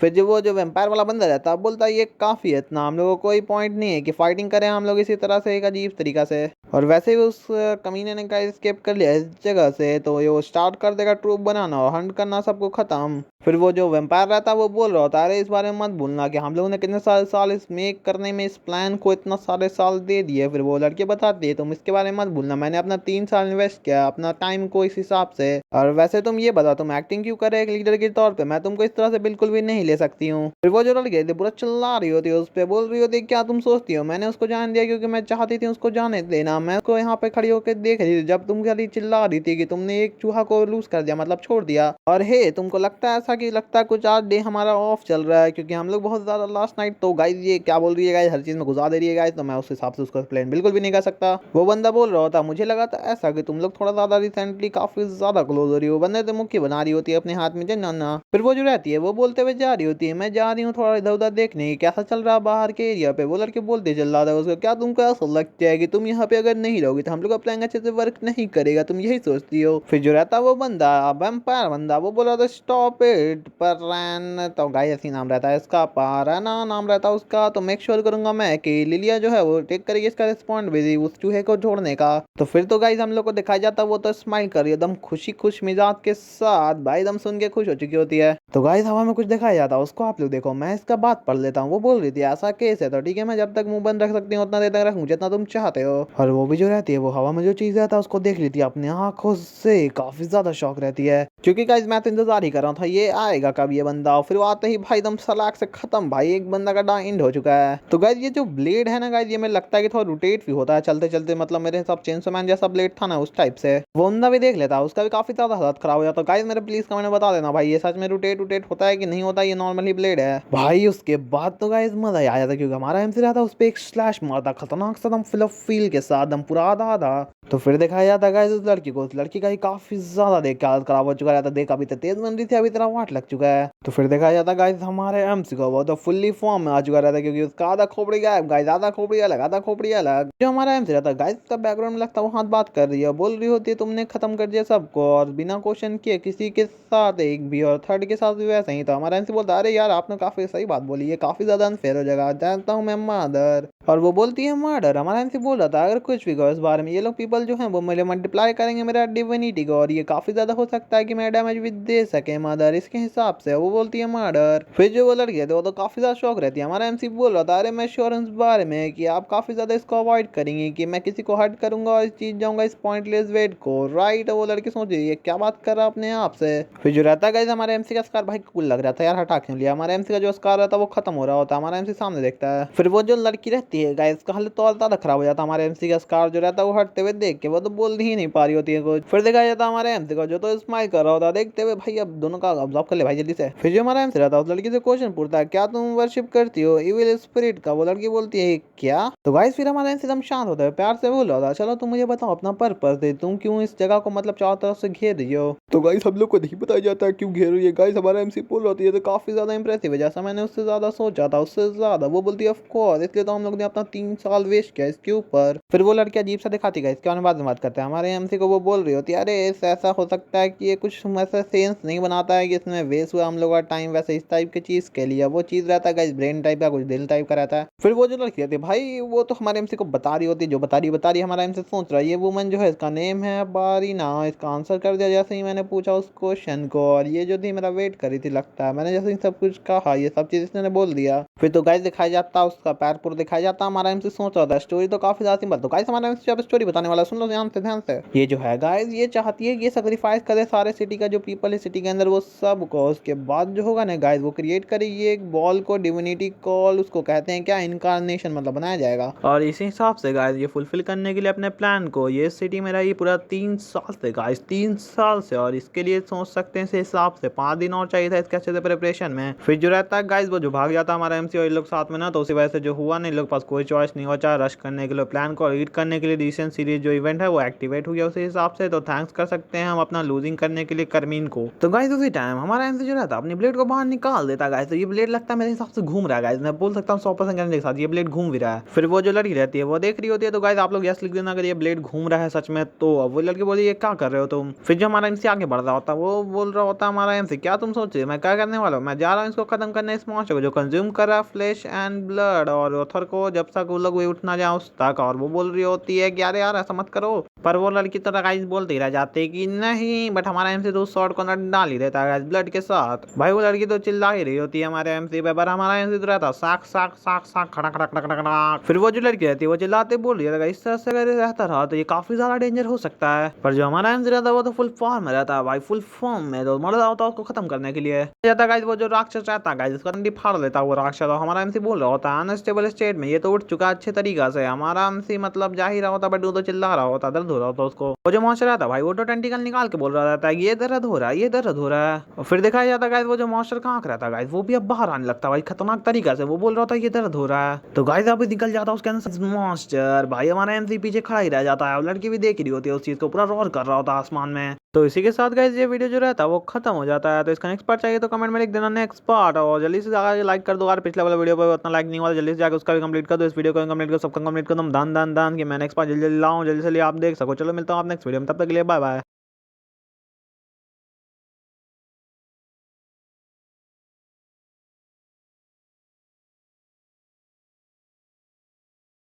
फिर जो वो जो वेम्पायर वाला बंदा रहता है बोलता है ये काफी है, इतना हम लोगों को कोई पॉइंट नहीं है कि फाइटिंग करें हम लोग इसी तरह से एक अजीब तरीका से। और वैसे भी उस कमीने ने का एस्केप कर लिया इस जगह से, तो ये वो स्टार्ट कर देगा ट्रूप बनाना और हंट करना सबको खत्म। फिर वो जो वेम्पायर रहता है वो बोल रहा होता है अरे इस बारे में मत भूलना कि हम लोगों ने कितने सारे साल इस मेक करने में इस प्लान को इतना सारे साल दे दिए। फिर वो लड़के बताती है तुम इसके बारे में मत भूलना, मैंने अपना 3 साल इन्वेस्ट किया अपना टाइम को इस हिसाब से। और वैसे तुम ये बताओ तुम एक्टिंग क्यों करे एक लीडर के तौर पे, मैं तुमको इस तरह से बिल्कुल भी नहीं ले सकती हूँ। फिर वो जो लड़के थे पूरा चिल्ला रही होती है उस पर, बोल रही होती क्या तुम सोचती हो मैंने उसको जान दिया क्योंकि मैं चाहती थी उसको जाने देना, मैं उसको यहाँ पे खड़ी होकर देख रही थी जब तुम खाली चिल्ला रही थी कि तुमने एक चूहा को लूज कर दिया मतलब छोड़ दिया। और हे तुमको लगता है ऐसा कि लगता है कुछ आज डे हमारा ऑफ चल रहा है क्योंकि हम लोग बहुत ज्यादा लास्ट नाइट, तो गाइस ये क्या बोल रही है गाइस हर चीज में घुसा दे रही है गाइस, तो मैं उस हिसाब से उसको एक्सप्लेन बिल्कुल भी नहीं कर सकता। वो बंदा बोल रहा होता मुझे लगा था ऐसा कि तुम लोग थोड़ा ज्यादा रिसेंटली काफी ज्यादा क्लोज हो रही हो, बंदे तो मुक्की बना रही होती है अपने हाथ में ना। फिर वो जो रहती है वो बोलते हुए जा रही होती है मैं जा रही हूँ थोड़ा इधर उधर देखने कैसा चल रहा है बाहर के एरिया पे। वो लड़के बोलते चल रहा था उसको क्या तुमको ऐसा लगता है कि तुम यहाँ पे अगर नहीं रहोगी तो हम लोग का प्लान अच्छे से वर्क नहीं करेगा, तुम यही सोचती हो। फिर जो रहता वो बंदा वैम्पायर बंदा वो बोला था स्टॉप इट परैन, तो गाइस ऐसी नाम रहता है इसका, पाराना नाम रहता है उसका। तो मेक श्योर करूंगा मैं कि लिलिया जो है वो टेक करेगी इसका रिस्पॉन्सिबिलिटी उस चूहे को छोड़ने का। तो फिर तो गाइस हम लोग को दिखाया जाता वो तो स्माइल कर रही है एकदम खुश मिजाज के साथ, भाई एकदम सुन के खुश हो चुकी होती है। तो गाइस हवा में कुछ दिखाया जाता है उसको आप लोग देखो, मैं इसका बात पढ़ लेता हूँ। वो बोल रही थी ऐसा केस है तो ठीक है मैं जब तक मुंह बंद रख सकती हूँ उतना देर तक रखूँ जितना तुम चाहते हो। और वो भी जो रहती है वो हवा में जो चीज रहता है उसको देख लेती है अपनी आंखों से, काफी ज्यादा शौक रहती है क्योंकि गाइस मैं तो इंतजार ही कर रहा था ये आएगा कब ये बंदा। फिर वो आते ही भाई एकदम सलाख से खत्म, भाई एक बंदा का डा एंड हो चुका है। तो गाइस ये जो ब्लेड है ना गाइस ये मुझे लगता है कि थोड़ा रोटेट भी होता है चलते चलते, मतलब मेरे हिसाब चेंसो मैन जैसा ब्लेड था ना उस टाइप से। वो बंदा भी देख लेता है उसका भी काफी ज्यादा हालत खराब हो जाता है। गाइस मेरे प्लीज कमेंट में बता देना भाई ये सच में रोटेट होता है कि नहीं होता, ये नॉर्मली ब्लेड है भाई। उसके बाद तो गाइस मजा ही आ जाता क्योंकि हमारा एमसी रहता उस पर एक स्लैश मारता खतरनाक सा फिल फील के साथ दम पूरा आधा। तो फिर दिखाया जाता गाइस उस लड़की को, उस लड़की का ही काफी ज्यादा देख के हालत खराब हो चुका रहता, देख अभी तो तेज बन रही थी अभी तरह वाट लग चुका है। तो फिर दिखाया जाता गाइस हमारे एमसी को वो तो फुल्ली फॉर्म में आ चुका रहता क्योंकि उसका आधा खोपड़ी गायब गाइस, आधा खोपड़ी अलग आधा खोपड़ी अलग। जो हमारा एमसी रहता गाइस का बैकग्राउंड में लगता है वो हाथ बात कर रही है, बोल रही होती है तुमने खत्म कर दिया सबको और बिना क्वेश्चन किए किसी के साथ एक भी, और थर्ड के साथ भी वैसा ही। तो हमारा एमसी बोलता अरे यार आपने काफी सही बात बोली है, काफी ज्यादा अनफेयर हो जाएगा, जानता हूँ मैं मर्डर। और वो बोलती है मर्डर, हमारा एमसी बोल रहा था अगर कुछ भी कहो इस बारे में ये लोग पीपल जो है वो मेरे मल्टीप्लाई करेंगे मेरा डिविनिटी को और ये काफी ज्यादा हो सकता है कि मैं डैमेज भी दे सके मर्डर, इसके हिसाब से वो बोलती है मर्डर। फिर जो वो लड़की है वो तो काफी ज्यादा शौक रहती है। हमारा एमसी बोल रहा था अरे मैं श्योर इस बारे में कि आप काफी ज्यादा इसको अवॉइड करेंगे कि मैं किसी को हर्ट करूंगा और चीज जाऊंगा इस पॉइंटलेस वेट को, राइट। वो लड़की सोच रही है क्या बात कर रहा अपने आप से। फिर जो रहता है हमारे एमसी का स्कार भाई कूल लग रहा था यार, हटा क्यों लिया। हमारे एमसी का जो स्कार रहता है वो खत्म हो रहा होता है, हमारा एमसी सामने देखता है। फिर वो जो लड़की रहती है गाइस का हालत तो और ज्यादा खराब हो जाता है, हमारे एमसी का स्कार जो रहता है वो हटते हुए देख के वो तो बोल ही नहीं पा रही होती है कुछ। फिर देखा जाता हमारे एमसी को जो तो स्माइल कर रहा होता है देखते हुए। भाई अब दोनों का ऑब्जर्व कर ले भाई जल्दी से। फिर जो हमारा एमसी रहता है उस लड़की से क्वेश्चन पूछता है क्या तुम वर्शिप करती हो इविल स्पिरिट का। वो लड़की बोलती है क्या। तो गाइस फिर हमारा एमसी एकदम शांत होता है, प्यार से बोल रहा था चलो तुम मुझे बताओ अपना पर्पस दे, तुम क्यों इस जगह को मतलब चारों तरफ से घेर रही हो। तो गाइस हम लोग को नहीं बताया जाता है क्यों घेर रही है। गाइस हमारा एमसी बोल रहा है ये तो काफी ज्यादा इंप्रेसिव है, जैसा मैंने उससे ज्यादा सोचा था उससे ज्यादा। वो बोलती है ऑफ कोर्स, इसलिए तो हम लोग ने अपना 3 साल वेस्ट किया इसके ऊपर। फिर वो लड़की अजीब सा दिखाती है, इसके बाद में बात करते हैं हमारे एमसी को। वो बोल रही होती है अरे ऐसा हो सकता है कि ये कुछ ऐसा सेंस नहीं बनाता है कि इसमें वेस्ट हुआ हम लोग का टाइम, वैसे इस टाइप की चीज के लिए वो चीज रहता है गाइस ब्रेन टाइप का, कुछ दिल टाइप का रहता है। फिर वो जो लड़की रहती है भाई वो तो हमारे एमसी को बता रही होती है, जो बता रही हमारा एमसी सोच रहा है ये वुमन जो है इसका नेम है बारीना। इसका आंसर कर दिया जैसे ही मैंने पूछा उस क्वेश्चन को, और ये जो थी मेरा वेट करी थी लगता है। मैंने जैसे ही सब कुछ कहा ये सब चीज इसने बोल दिया। फिर तो गाइस दिखाया जाता उसका पैर पूरा दिखाया जाता। हमारा एमसी सोच रहा था स्टोरी तो काफी ज्यादा सिंपल। तो गाइस हमारा एमसी अब स्टोरी बताने वाला सुन लो ध्यान से। ये जो है गाइस ये चाहती है कि ये सेक्रीफाइस करे सारे सिटी का जो पीपल है सिटी के अंदर वो सब को। उसके बाद जो होगा ना गाइस वो क्रिएट करेगी एक बॉल को, डिविनिटी कॉल उसको कहते हैं क्या, इनकारनेशन मतलब बनाया जाएगा। और इसी हिसाब से गाइस ये फुलफिल करने के लिए अपने प्लान को ये सिटी में रही पूरा 3 साल से गाइस, 3 साल से। और इसके लिए सोच सकते हैं इस हिसाब से 5 दिन और चाहिए था इसके अच्छे से प्रिपरेशन में। फिर जो रहता है गाइस वो जो भाग जाता है हमारा एमसी और इन लोग साथ में ना, तो उसी वजह से जो हुआ ना इन लोग पास कोई चॉइस नहीं हुआ, चाहे रश करने के लिए प्लान को रीड करने के लिए रिसेंट सीरीज जो इवेंट है वो एक्टिवेट हो गया उसी हिसाब से। तो थैंक्स कर सकते हैं हम अपना लूजिंग करने के लिए करमीन को। तो गाइस उसी टाइम हमारा एमसी जो रहता है अपनी ब्लेड को बाहर निकाल देता गाइस। तो ये ब्लेड लगता है मेरे हिसाब से घूम रहा है गाइस, मैं बोल सकता हूँ 100% गारंटी के साथ ये ब्लेड घूम भी रहा है। फिर वो जो लड़की रहती है वो देख रही होती है। तो गाइस आप लोग यस लिख देना अगर ये ब्लेड घूम रहा है सच में। तो अब वो लड़की बोली ये क्या कर रहे हो तुम। फिर जो हमारा एमसी आगे बढ़ रहा होता वो बोल रहा होता हमारा एमसी क्या तुम सोच रहे मैं क्या करने वाला हूँ, मैं जा रहा हूँ इसको खत्म करने इस मॉन्स्टर को जो कंज्यूम कर रहा है फ्लैश एंड ब्लड और ऑथर को जब तक वो लोग उठ ना जाए उस तक। और वो बोल रही होती है कि अरे यार ऐसा मत करो। पर वो लड़की तो गाइस बोलती रह जाती कि नहीं, बट हमारा एमसी तो उस शॉट को ना डाल ही देता है ब्लड के साथ। भाई वो लड़की तो चिल्ला ही रही होती है हमारे एमसी पे, पर हमारा एमसी तो रहता साक साक साक साक खड़ा खड़ा खड़ा खड़ा खड़ा। फिर वो जो लड़की रहती है वो चिल्लाते बोल रही है इस तरह से अगर रहता रहा तो ये काफी ज्यादा डेंजर हो सकता है। पर जो हमारा एमसी रहता है वो तो फुल फॉर्म में रहता है भाई, फुल फॉर्म में तो मर रहा होता है उसको खत्म करने के लिए जाता गाइस। वो जो राक्षस रहता है गाइस उसका डंडी फाड़ लेता है वो राक्षस। और हमारा एमसी बोल रहा होता है अनस्टेबल स्टेट में ये तो उठ चुका अच्छे तरीका से। हमारा एमसी मतलब जा ही रहा होता बट वो तो चिल्ला रहा होता, दर्द हो रहा होता उसको। वो जो मॉन्स्टर रहता है भाई वो तो टेंटिकल निकाल के बोल रहा रहता है ये दर्द हो रहा है ये दर्द हो रहा है। और फिर दिखाया जाता गाइस वो जो मॉन्स्टर का आंख रहता है गाइस वो भी अब बाहर आने लगता है भाई खतरनाक तरीका से। वो बोल रहा था ये दर्द हो रहा है। तो गाइस अभी निकल जाता उसके अंदर मॉन्स्टर। भाई हमारा एमसी पीछे खड़ा ही रह जाता है और लड़की भी देख रही होती है उस चीज को, पूरा रोर कर रहा होता है आसमान में। तो इसी के साथ गाइस ये वीडियो जो रहता है वो खत्म हो जाता है। तो इसका नेक्स्ट पार्ट चाहिए तो कमेंट में लिख देना नेक्स्ट पार्ट। और जल्दी से जाकर लाइक कर दो यार, पिछले वाला वीडियो पर उतना लाइक नहीं हुआ, जल्दी से जाकर उसका भी कंप्लीट कर दो। इस वीडियो को कंप्लीट कर सबका कंप्लीट कर दो दान दान दान कि मैं नेक्स्ट पार्ट जल्दी लाऊं, जल्दी से आप देख सको। चलो मिलता हूं आप नेक्स्ट वीडियो में, तब तक के लिए बाय बाय।